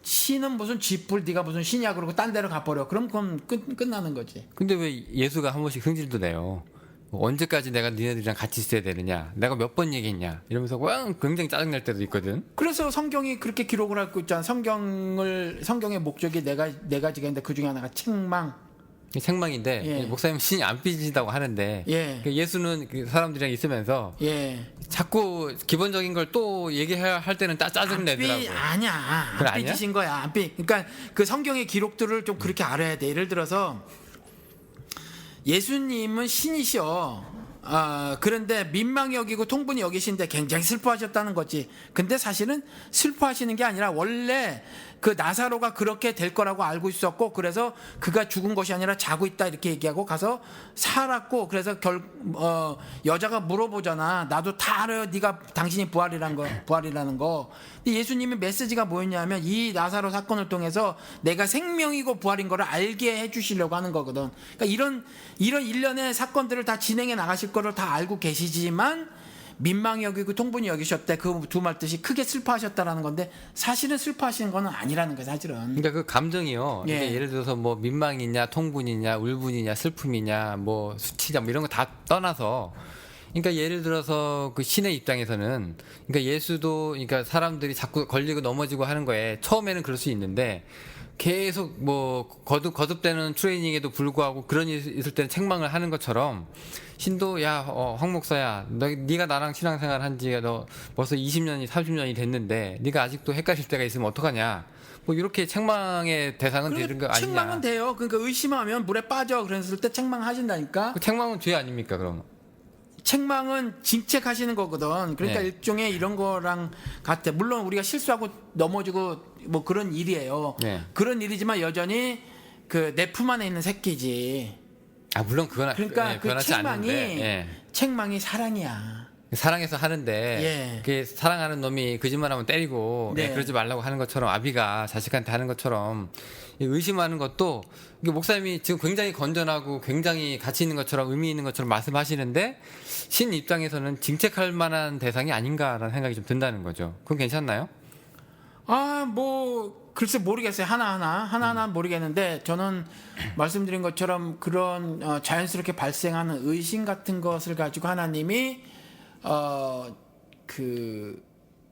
신은 무슨 쥐뿔 네가 무슨 신이야 그러고 딴 데로 가버려. 그럼 그건 끝나는 거지. 근데 왜 예수가 한 번씩 승질도 내요? 뭐 언제까지 내가 니네들이랑 같이 있어야 되느냐? 내가 몇 번 얘기했냐? 이러면서 굉장히 짜증날 때도 있거든. 그래서 성경이 그렇게 기록을 하고 있잖아. 성경의 목적이 네 가지가 있는데 그 중에 하나가 책망. 책망인데 예. 목사님 신이 안 삐진다고 하는데 예. 예수는 그 사람들이랑 있으면서 예. 자꾸 기본적인 걸 또 얘기해야 할 때는 짜증 내더라고. 아니야. 그건 안 아니야? 삐지신 거야. 안 삐. 그러니까 그 성경의 기록들을 좀 그렇게 알아야 돼. 예를 들어서 예수님은 신이셔. 그런데 민망히 여기고 통분히 여기신데 굉장히 슬퍼하셨다는 거지. 근데 사실은 슬퍼하시는 게 아니라 원래 그 나사로가 그렇게 될 거라고 알고 있었고 그래서 그가 죽은 것이 아니라 자고 있다 이렇게 얘기하고 가서 살았고 그래서 여자가 물어보잖아. 나도 다 알아요. 네가 당신이 부활이라는 거. 근데 예수님의 메시지가 뭐였냐면 이 나사로 사건을 통해서 내가 생명이고 부활인 거를 알게 해주시려고 하는 거거든. 그러니까 이런 일련의 사건들을 다 진행해 나가실 거를 다 알고 계시지만 민망히 여기고 통분히 여기셨대. 그 두 말 뜻이 크게 슬퍼하셨다라는 건데 사실은 슬퍼하시는 거는 아니라는 거야 사실은. 그러니까 그 감정이요. 예. 이게 예를 들어서 뭐 민망이냐, 통분이냐, 울분이냐, 슬픔이냐, 뭐 수치냐, 뭐 이런 거 다 떠나서. 그러니까 예를 들어서 그 신의 입장에서는 그러니까 예수도 그러니까 사람들이 자꾸 걸리고 넘어지고 하는 거에 처음에는 그럴 수 있는데 계속 뭐 거듭되는 트레이닝에도 불구하고 그런 일 있을 때는 책망을 하는 것처럼 신도 황 목사야 네가 나랑 신앙생활 한 지가 너 벌써 20년이 30년이 됐는데 네가 아직도 헷갈릴 때가 있으면 어떡하냐 뭐 이렇게 책망의 대상은 되는 거 아니냐. 책망은 돼요. 그러니까 의심하면 물에 빠져 그랬을 때 책망하신다니까. 그 책망은 죄 아닙니까 그럼? 책망은 징책하시는 거거든. 그러니까 네. 일종의 이런 거랑 같아. 물론 우리가 실수하고 넘어지고 뭐 그런 일이에요. 네. 그런 일이지만 여전히 그 내 품 안에 있는 새끼지. 물론 그건 그러니까 그 변하지 책망이 않는데 예. 책망이 사랑이야. 사랑해서 하는데 예. 그 사랑하는 놈이 거짓말하면 때리고 네. 그러지 말라고 하는 것처럼 아비가 자식한테 하는 것처럼 의심하는 것도 이게 목사님이 지금 굉장히 건전하고 굉장히 가치 있는 것처럼 의미 있는 것처럼 말씀하시는데 신 입장에서는 징책할 만한 대상이 아닌가라는 생각이 좀 든다는 거죠. 그건 괜찮나요? 뭐 글쎄 모르겠어요. 하나하나 모르겠는데 저는 말씀드린 것처럼 그런 자연스럽게 발생하는 의심 같은 것을 가지고 하나님이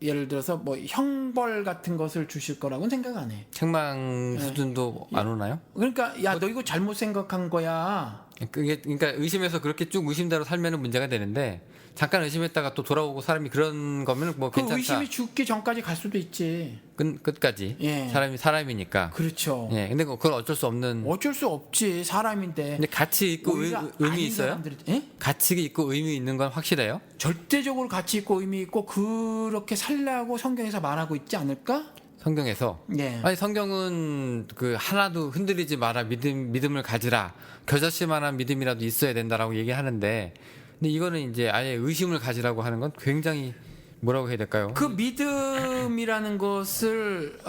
예를 들어서 뭐 형벌 같은 것을 주실 거라고는 생각 안 해. 책망 수준도 안 오나요? 그러니까 야 너 이거 잘못 생각한 거야. 그러니까 의심해서 그렇게 쭉 의심대로 살면은 문제가 되는데 잠깐 의심했다가 또 돌아오고 사람이 그런 거면 뭐 그 괜찮다. 의심이 죽기 전까지 갈 수도 있지. 끝까지 예. 사람이 사람이니까. 그렇죠. 예, 근데 그건 어쩔 수 없는. 어쩔 수 없지 사람인데. 근데 가치 있고 오히려 의미 아닌 있어요? 예? 가치 있고 의미 있는 건 확실해요? 절대적으로 가치 있고 의미 있고 그렇게 살라고 성경에서 말하고 있지 않을까? 성경에서. 예. 아니 성경은 그 하나도 흔들리지 마라 믿음을 가지라 겨자씨만한 믿음이라도 있어야 된다라고 얘기하는데 근데 이거는 이제 아예 의심을 가지라고 하는 건 굉장히 뭐라고 해야 될까요? 그 믿음이라는 것을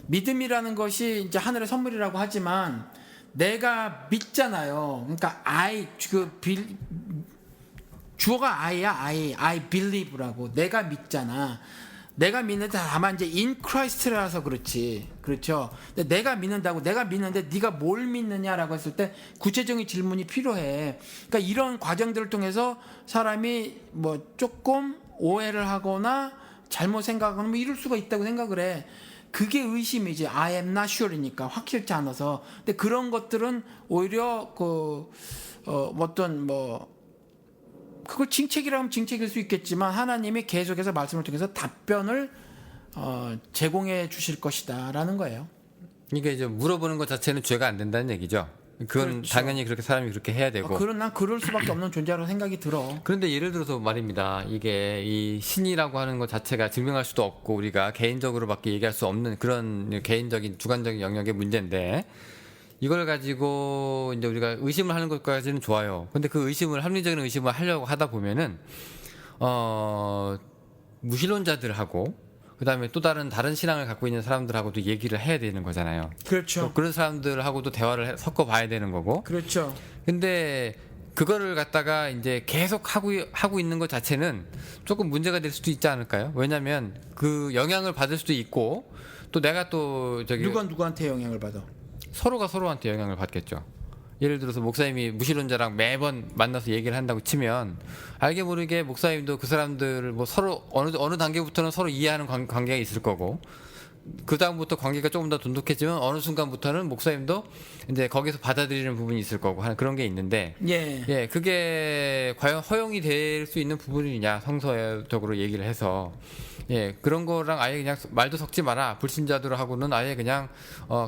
믿음이라는 것이 이제 하늘의 선물이라고 하지만 내가 믿잖아요. 그러니까 주어가 I believe라고 내가 믿잖아. 내가 믿는데 다만 이제 in Christ라서 그렇지. 그렇죠. 근데 내가 믿는데 네가 뭘 믿느냐라고 했을 때 구체적인 질문이 필요해. 그러니까 이런 과정들을 통해서 사람이 뭐 조금 오해를 하거나 잘못 생각하면 뭐 이럴 수가 있다고 생각을 해. 그게 의심이지. I am not sure이니까 확실치 않아서. 근데 그런 것들은 오히려 그걸 징책이라 하면 징책일 수 있겠지만 하나님이 계속해서 말씀을 통해서 답변을 제공해 주실 것이다라는 거예요. 이게 이제 물어보는 것 자체는 죄가 안 된다는 얘기죠. 그건 그렇죠. 당연히 그렇게 사람이 그렇게 해야 되고. 난 그럴 수밖에 없는 존재라고 생각이 들어. 그런데 예를 들어서 말입니다. 이게 이 신이라고 하는 것 자체가 증명할 수도 없고 우리가 개인적으로밖에 얘기할 수 없는 그런 개인적인 주관적인 영역의 문제인데 이걸 가지고 이제 우리가 의심을 하는 것까지는 좋아요. 근데 그 의심을 합리적인 의심을 하려고 하다 보면은 무신론자들하고 그다음에 또 다른 신앙을 갖고 있는 사람들하고도 얘기를 해야 되는 거잖아요. 그렇죠. 그런 사람들하고도 대화를 섞어 봐야 되는 거고. 그렇죠. 근데 그거를 갖다가 이제 계속 하고 있는 것 자체는 조금 문제가 될 수도 있지 않을까요? 왜냐하면 그 영향을 받을 수도 있고 또 내가 또 누가 누구한테 영향을 받아? 서로가 서로한테 영향을 받겠죠. 예를 들어서 목사님이 무신론자랑 매번 만나서 얘기를 한다고 치면 알게 모르게 목사님도 그 사람들을 뭐 서로 어느 단계부터는 서로 이해하는 관계가 있을 거고 그 다음부터 관계가 조금 더 돈독해지면 어느 순간부터는 목사님도 이제 거기서 받아들이는 부분이 있을 거고 하는 그런 게 있는데 예, 그게 과연 허용이 될 수 있는 부분이냐 성서적으로 얘기를 해서 예, 그런 거랑 아예 그냥 말도 섞지 마라. 불신자들하고는 아예 그냥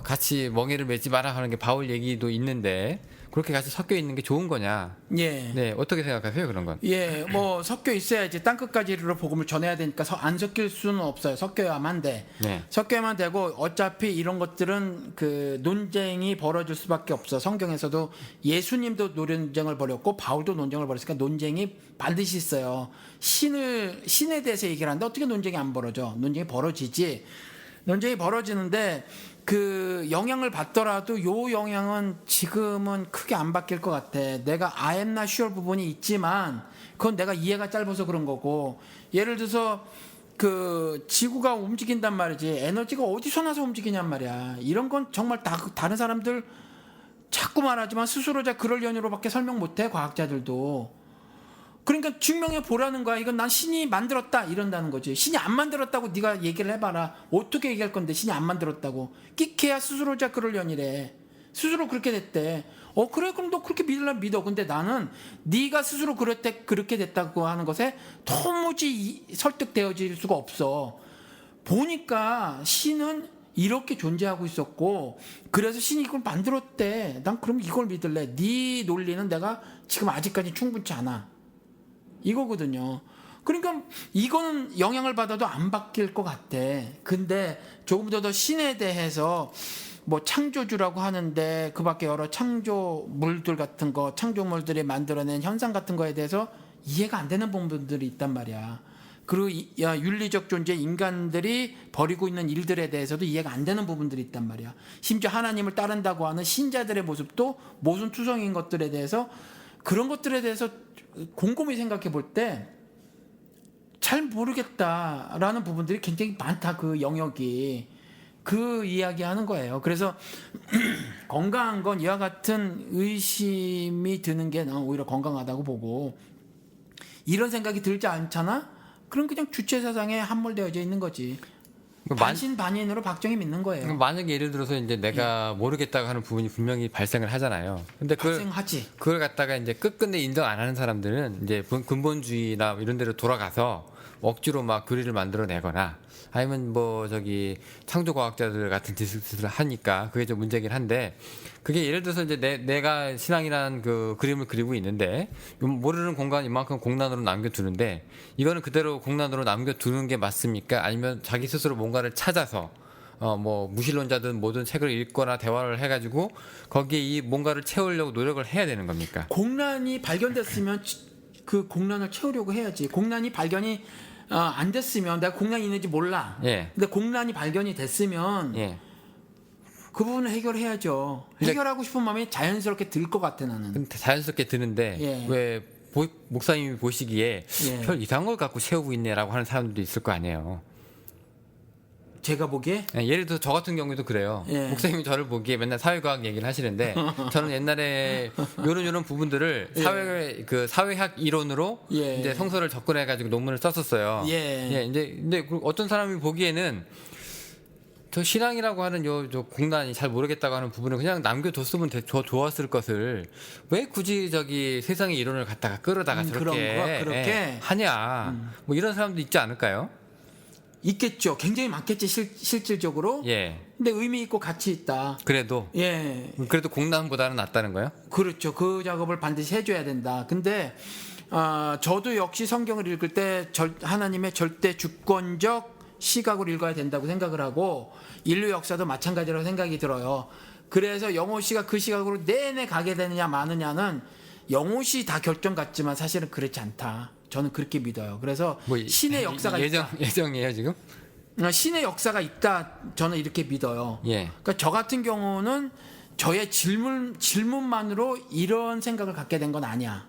같이 멍에를 매지 마라 하는 게 바울 얘기도 있는데 그렇게 같이 섞여 있는 게 좋은 거냐? 예. 네, 어떻게 생각하세요, 그런 건? 예, 뭐 섞여 있어야지 땅 끝까지 이르러 복음을 전해야 되니까 안 섞일 수는 없어요. 섞여야만 돼. 네. 섞여야만 되고 어차피 이런 것들은 그 논쟁이 벌어질 수밖에 없어. 성경에서도 예수님도 논쟁을 벌였고 바울도 논쟁을 벌였으니까 논쟁이 반드시 있어요. 신에 대해서 얘기를 하는데 어떻게 논쟁이 안 벌어져? 논쟁이 벌어지지. 논쟁이 벌어지는데 그 영향을 받더라도 요 영향은 지금은 크게 안 바뀔 것 같아. 내가 I am not sure 부분이 있지만 그건 내가 이해가 짧아서 그런 거고 예를 들어서 그 지구가 움직인단 말이지 에너지가 어디서 나서 움직이냔 말이야. 이런 건 정말 다른 사람들 자꾸 말하지만 스스로자 그럴 연유로밖에 설명 못해 과학자들도. 그러니까 증명해 보라는 거야. 이건 난 신이 만들었다 이런다는 거지. 신이 안 만들었다고 네가 얘기를 해봐라. 어떻게 얘기할 건데 신이 안 만들었다고. 끽해야 스스로자 그러려니래. 스스로 그렇게 됐대. 그래 그럼 너 그렇게 믿으려면 믿어. 근데 나는 네가 스스로 그렇게 됐다고 하는 것에 도무지 설득되어질 수가 없어. 보니까 신은 이렇게 존재하고 있었고 그래서 신이 이걸 만들었대. 난 그럼 이걸 믿을래. 네 논리는 내가 지금 아직까지 충분치 않아. 이거거든요. 그러니까 이거는 영향을 받아도 안 바뀔 것 같아. 근데 조금 더 신에 대해서 뭐 창조주라고 하는데 그 밖에 여러 창조물들 같은 거 창조물들이 만들어낸 현상 같은 거에 대해서 이해가 안 되는 부분들이 있단 말이야. 그리고 윤리적 존재 인간들이 벌이고 있는 일들에 대해서도 이해가 안 되는 부분들이 있단 말이야. 심지어 하나님을 따른다고 하는 신자들의 모습도 모순투성인 것들에 대해서 그런 것들에 대해서 곰곰이 생각해 볼 때 잘 모르겠다라는 부분들이 굉장히 많다. 그 영역이 그 이야기하는 거예요. 그래서 건강한 건 이와 같은 의심이 드는 게 난 오히려 건강하다고 보고 이런 생각이 들지 않잖아? 그럼 그냥 주체 사상에 함몰되어져 있는 거지. 반신반인으로 박정희 믿는 거예요. 만약에 예를 들어서 이제 내가 모르겠다고 하는 부분이 분명히 발생을 하잖아요. 근데 발생하지. 그걸 갖다가 이제 끝끝내 인정 안 하는 사람들은 이제 근본주의나 이런 데로 돌아가서 억지로 막 교리를 만들어내거나 아니면 뭐 창조과학자들 같은 짓을 하니까 그게 좀 문제긴 한데 그게 예를 들어서 이제 내가 신앙이라는 그 그림을 그리고 있는데 모르는 공간 이만큼 공란으로 남겨두는데 이거는 그대로 공란으로 남겨두는 게 맞습니까? 아니면 자기 스스로 뭔가를 찾아서 뭐 무신론자든 뭐든 책을 읽거나 대화를 해가지고 거기에 이 뭔가를 채우려고 노력을 해야 되는 겁니까? 공란이 발견됐으면 그 공란을 채우려고 해야지. 공란이 발견이 안 됐으면 내가 공란이 있는지 몰라. 예. 근데 공란이 발견이 됐으면 예. 그 부분은 해결해야죠. 근데- 해결하고 싶은 마음이 자연스럽게 들 것 같아 나는. 근데 자연스럽게 드는데 예. 왜 목사님이 보시기에 예. 별 이상한 걸 갖고 세우고 있네라고 하는 사람들도 있을 거 아니에요. 제가 보기에 예, 예를 들어 저 같은 경우도 그래요. 예. 목사님이 저를 보기에 맨날 사회과학 얘기를 하시는데 저는 옛날에 요런 부분들을 사회학 이론으로 예. 이제 성서를 접근해 가지고 논문을 썼었어요. 예. 이제 근데 어떤 사람이 보기에는 저 신앙이라고 하는 저 공단이 잘 모르겠다고 하는 부분을 그냥 남겨뒀으면 좋았을 것을 왜 굳이 저기 세상의 이론을 갖다가 끌어다가 저렇게 그렇게? 하냐. 뭐 이런 사람도 있지 않을까요? 있겠죠. 굉장히 많겠지 실질적으로. 예. 근데 의미 있고 가치 있다. 그래도 예. 공단보다는 낫다는 거예요? 그렇죠. 그 작업을 반드시 해줘야 된다. 근데 저도 역시 성경을 읽을 때 하나님의 절대 주권적 시각으로 읽어야 된다고 생각을 하고 인류 역사도 마찬가지라고 생각이 들어요. 그래서 영호 씨가 그 시각으로 내내 가게 되느냐 마느냐는 영호 씨 다 결정 같지만 사실은 그렇지 않다. 저는 그렇게 믿어요. 그래서 신의 역사가 있다. 예정이에요 지금? 신의 역사가 있다. 저는 이렇게 믿어요. 예. 그러니까 저 같은 경우는 저의 질문만으로 이런 생각을 갖게 된 건 아니야.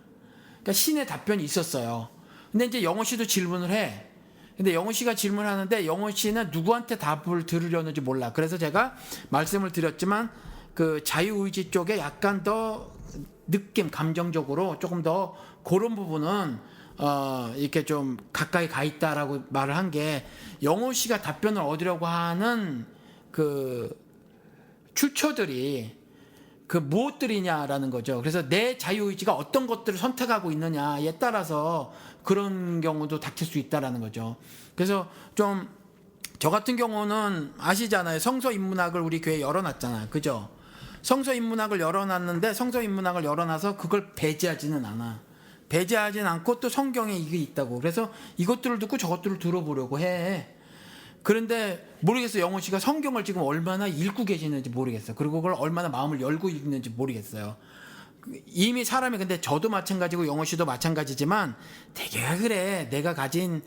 그러니까 신의 답변이 있었어요. 근데 이제 영호 씨도 질문을 해. 근데 영호 씨가 질문하는데 영호 씨는 누구한테 답을 들으려는지 몰라. 그래서 제가 말씀을 드렸지만 그 자유의지 쪽에 약간 더 느낌, 감정적으로 조금 더 그런 부분은 이렇게 좀 가까이 가 있다라고 말을 한 게 영호 씨가 답변을 얻으려고 하는 그 출처들이 그 무엇들이냐라는 거죠. 그래서 내 자유의지가 어떤 것들을 선택하고 있느냐에 따라서 그런 경우도 닥칠 수 있다라는 거죠. 그래서 좀 저 같은 경우는 아시잖아요. 성서인문학을 우리 교회에 열어놨잖아요. 그죠? 성서인문학을 열어놨는데 성서인문학을 열어놔서 그걸 배제하지는 않아. 배제하진 않고 또 성경에 이게 있다고. 그래서 이것들을 듣고 저것들을 들어보려고 해. 그런데 모르겠어요. 영호 씨가 성경을 지금 얼마나 읽고 계시는지 모르겠어요. 그리고 그걸 얼마나 마음을 열고 읽는지 모르겠어요. 이미 사람이 근데 저도 마찬가지고 영호 씨도 마찬가지지만 되게 그래. 내가 가진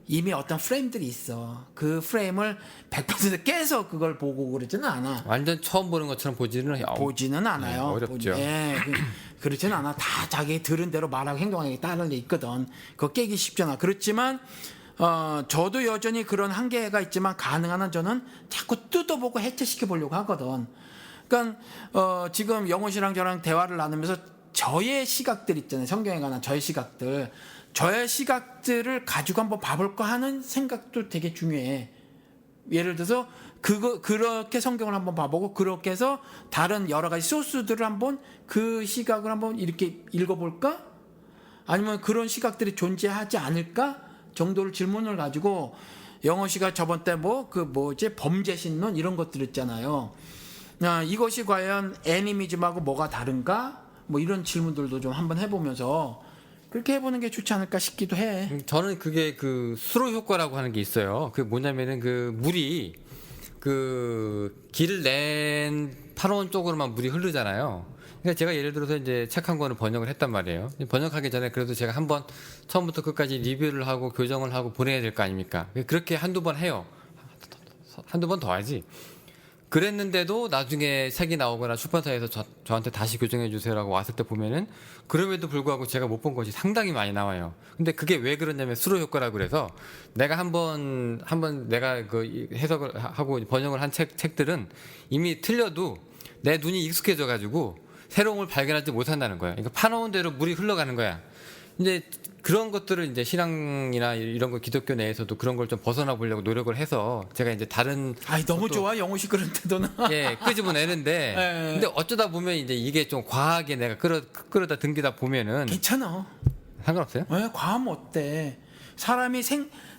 이미 어떤 프레임들이 있어. 그 프레임을 100% 깨서 그걸 보고 그러지는 않아. 완전 처음 보는 것처럼 보지는 않아요. 어렵죠. 그렇지는 않아. 다 자기 들은 대로 말하고 행동하기 따르는 게 있거든. 그거 깨기 쉽잖아. 그렇지만 저도 여전히 그런 한계가 있지만 가능한 한 저는 자꾸 뜯어보고 해체시켜 보려고 하거든. 그러니까 지금 영호 씨랑 저랑 대화를 나누면서 저의 시각들 있잖아요. 성경에 관한 저의 시각들을 가지고 한번 봐볼까 하는 생각도 되게 중요해. 예를 들어서 그렇게 성경을 한번 봐보고 그렇게 해서 다른 여러 가지 소스들을 한번 그 시각을 한번 이렇게 읽어볼까? 아니면 그런 시각들이 존재하지 않을까? 정도를 질문을 가지고 영호 씨가 저번 때 범죄 신론 이런 것들 있잖아요. 이것이 과연 애니미즘하고 뭐가 다른가? 뭐 이런 질문들도 좀 한번 해보면서 그렇게 해보는 게 좋지 않을까 싶기도 해. 저는 그게 그 수로 효과라고 하는 게 있어요. 그 뭐냐면은 그 물이 그 길을 낸 파놓은 쪽으로만 물이 흐르잖아요. 그러니까 제가 예를 들어서 이제 책 한 권을 번역을 했단 말이에요. 번역하기 전에 그래도 제가 한번 처음부터 끝까지 리뷰를 하고 교정을 하고 보내야 될 거 아닙니까? 그렇게 한두 번 해요. 한두 번 더 하지. 그랬는데도 나중에 책이 나오거나 출판사에서 저한테 다시 교정해 주세요라고 왔을 때 보면은 그럼에도 불구하고 제가 못 본 것이 상당히 많이 나와요. 근데 그게 왜 그러냐면 수로 효과라고 그래서 내가 한번 내가 그 해석을 하고 번역을 한 책들은 이미 틀려도 내 눈이 익숙해져 가지고 새로운 걸 발견하지 못한다는 거야. 그러니까 파놓은 대로 물이 흘러가는 거야. 이제 그런 것들을 이제 신앙이나 이런 거 기독교 내에서도 그런 걸 좀 벗어나 보려고 노력을 해서 제가 이제 다른 너무 좋아 영호 씨 그런 태도는. 끄집어내는데 근데 어쩌다 보면 이제 이게 좀 과하게 내가 끌어다 등기다 보면은 괜찮아. 상관없어요? 과하면 어때? 사람이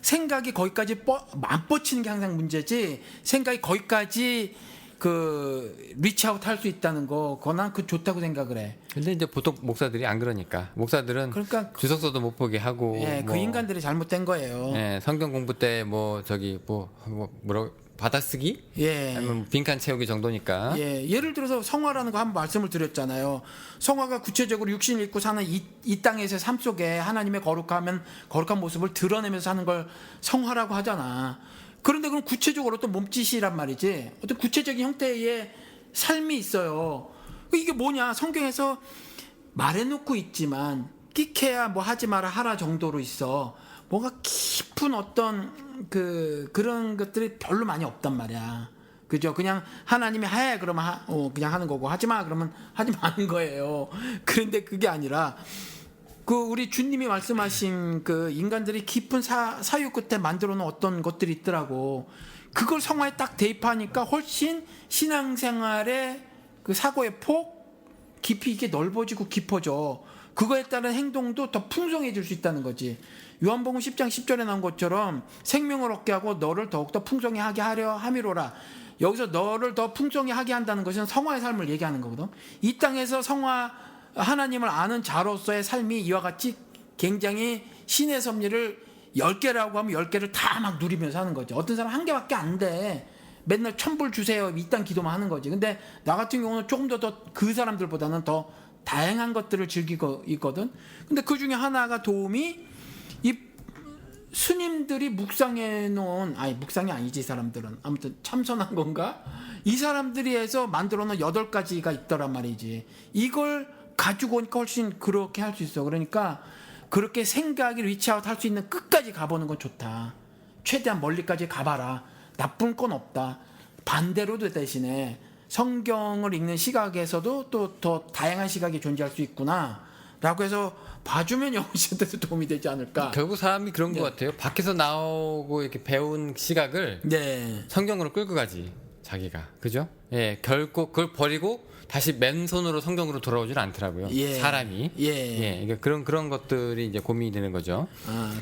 생각이 거기까지 안 뻗치는 게 항상 문제지. 생각이 거기까지 리치아웃 할 수 있다는 거, 그건 난 좋다고 생각을 해. 근데 이제 보통 목사들이 안 그러니까. 목사들은 그러니까 주석서도 못 보게 하고. 그 인간들이 잘못된 거예요. 성경 공부 때 받아쓰기? 아니면 빈칸 채우기 정도니까. 예를 들어서 성화라는 거 한번 말씀을 드렸잖아요. 성화가 구체적으로 육신을 입고 사는 이 땅에서의 삶 속에 하나님의 거룩한 모습을 드러내면서 사는 걸 성화라고 하잖아. 그런데 그럼 구체적으로 또 몸짓이란 말이지. 어떤 구체적인 형태의 삶이 있어요. 이게 뭐냐? 성경에서 말해놓고 있지만 끼케야 뭐 하지 마라 하라 정도로 있어. 뭔가 깊은 어떤 그런 것들이 별로 많이 없단 말이야. 그죠? 그냥 하나님이 해 그러면 그냥 하는 거고, 하지 마 그러면 하지 마는 거예요. 그런데 그게 아니라 우리 주님이 말씀하신 인간들이 깊은 사유 끝에 만들어 놓은 어떤 것들이 있더라고. 그걸 성화에 딱 대입하니까 훨씬 신앙생활의 사고의 폭 깊이 이게 넓어지고 깊어져. 그거에 따른 행동도 더 풍성해질 수 있다는 거지. 요한복음 10장 10절에 나온 것처럼 생명을 얻게 하고 너를 더욱더 풍성히 하게 하려 함이로라. 여기서 너를 더 풍성히 하게 한다는 것은 성화의 삶을 얘기하는 거거든. 이 땅에서 하나님을 아는 자로서의 삶이 이와 같이 굉장히 신의 섭리를 10개라고 하면 10개를 다 막 누리면서 하는 거죠. 어떤 사람 1개밖에 안 돼. 맨날 1000불 주세요. 이 땅 기도만 하는 거지. 근데 나 같은 경우는 조금 더 그 사람들보다는 더 다양한 것들을 즐기고 있거든. 근데 그 중에 하나가 도움이 이 스님들이 묵상해 놓은, 묵상이 아니지 이 사람들은. 아무튼 참선한 건가? 이 사람들이 해서 만들어 놓은 8가지가 있더란 말이지. 이걸 가지고 오니까 훨씬 그렇게 할 수 있어. 그러니까 그렇게 생각이 리치아웃 할 수 있는 끝까지 가보는 건 좋다. 최대한 멀리까지 가봐라. 나쁜 건 없다. 반대로도 대신에 성경을 읽는 시각에서도 또 더 다양한 시각이 존재할 수 있구나 라고 해서 봐주면 영혼씨한테도 도움이 되지 않을까. 결국 사람이 그런 것 같아요. 밖에서 나오고 이렇게 배운 시각을 성경으로 끌고 가지 자기가. 그죠? 예, 결코 그걸 버리고 다시 맨손으로 성경으로 돌아오질 않더라고요. 사람이. 이게 그런 것들이 이제 고민이 되는 거죠.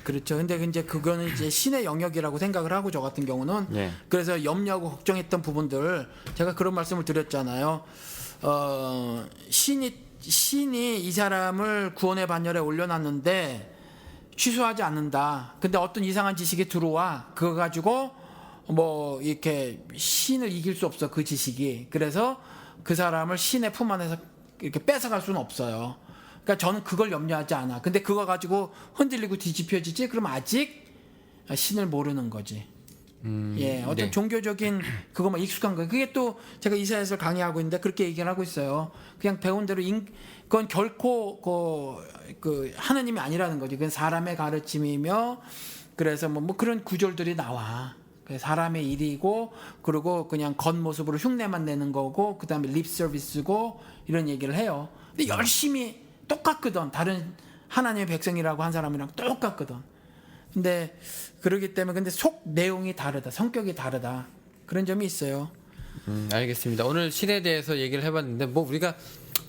그렇죠. 근데 이제 그거는 이제 신의 영역이라고 생각을 하고, 저 같은 경우는 그래서 염려하고 걱정했던 부분들, 제가 그런 말씀을 드렸잖아요. 신이 이 사람을 구원의 반열에 올려놨는데 취소하지 않는다. 근데 어떤 이상한 지식이 들어와. 그거 가지고 뭐 이렇게 신을 이길 수 없어, 그 지식이. 그래서 그 사람을 신의 품 안에서 이렇게 뺏어갈 수는 없어요. 그러니까 저는 그걸 염려하지 않아. 근데 그거 가지고 흔들리고 뒤집혀지지? 그럼 아직 신을 모르는 거지. 어떤 종교적인 그거만 익숙한 거예요. 그게 또 제가 이사야서 강의하고 있는데 그렇게 얘기를 하고 있어요. 그냥 배운 대로 그건 결코 하느님이 아니라는 거지. 그건 사람의 가르침이며, 그래서 뭐 그런 구절들이 나와. 사람의 일이고, 그리고 그냥 겉모습으로 흉내만 내는 거고, 그 다음에 립 서비스고, 이런 얘기를 해요. 근데 열심히 똑같거든. 다른 하나님의 백성이라고 한 사람이랑 똑같거든. 근데 그러기 때문에 근데 속 내용이 다르다. 성격이 다르다. 그런 점이 있어요. 알겠습니다. 오늘 신에 대해서 얘기를 해봤는데 우리가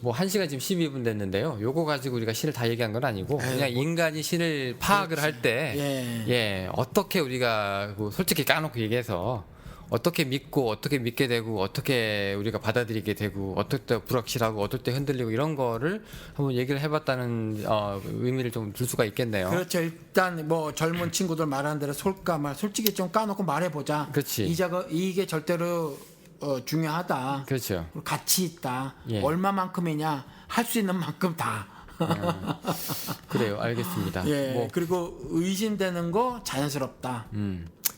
1시간 지금 12분 됐는데요. 요거 가지고 우리가 신을 다 얘기한 건 아니고, 그냥 인간이 신을 파악을 할 때 어떻게 우리가 솔직히 까놓고 얘기해서 어떻게 믿고 어떻게 믿게 되고 어떻게 우리가 받아들이게 되고 어떨 때 불확실하고 어떨 때 흔들리고 이런 거를 한번 얘기를 해봤다는 의미를 좀 둘 수가 있겠네요. 그렇죠. 일단 뭐 젊은 친구들 말하는 대로 솔직히 좀 까놓고 말해보자. 그렇지. 이게 절대로 중요하다. 그렇죠. 가치 있다. 얼마만큼이냐, 할 수 있는 만큼 다. 그래요. 알겠습니다. 그리고 의심되는 거 자연스럽다.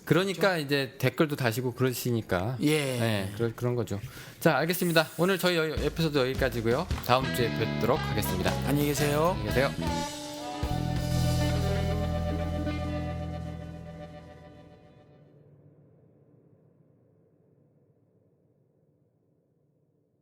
그러니까 이제 댓글도 다시고 그러시니까 그런 거죠. 자, 알겠습니다. 오늘 저희 에피소드 여기까지고요. 다음 주에 뵙도록 하겠습니다. 안녕히 계세요. 안녕히 계세요.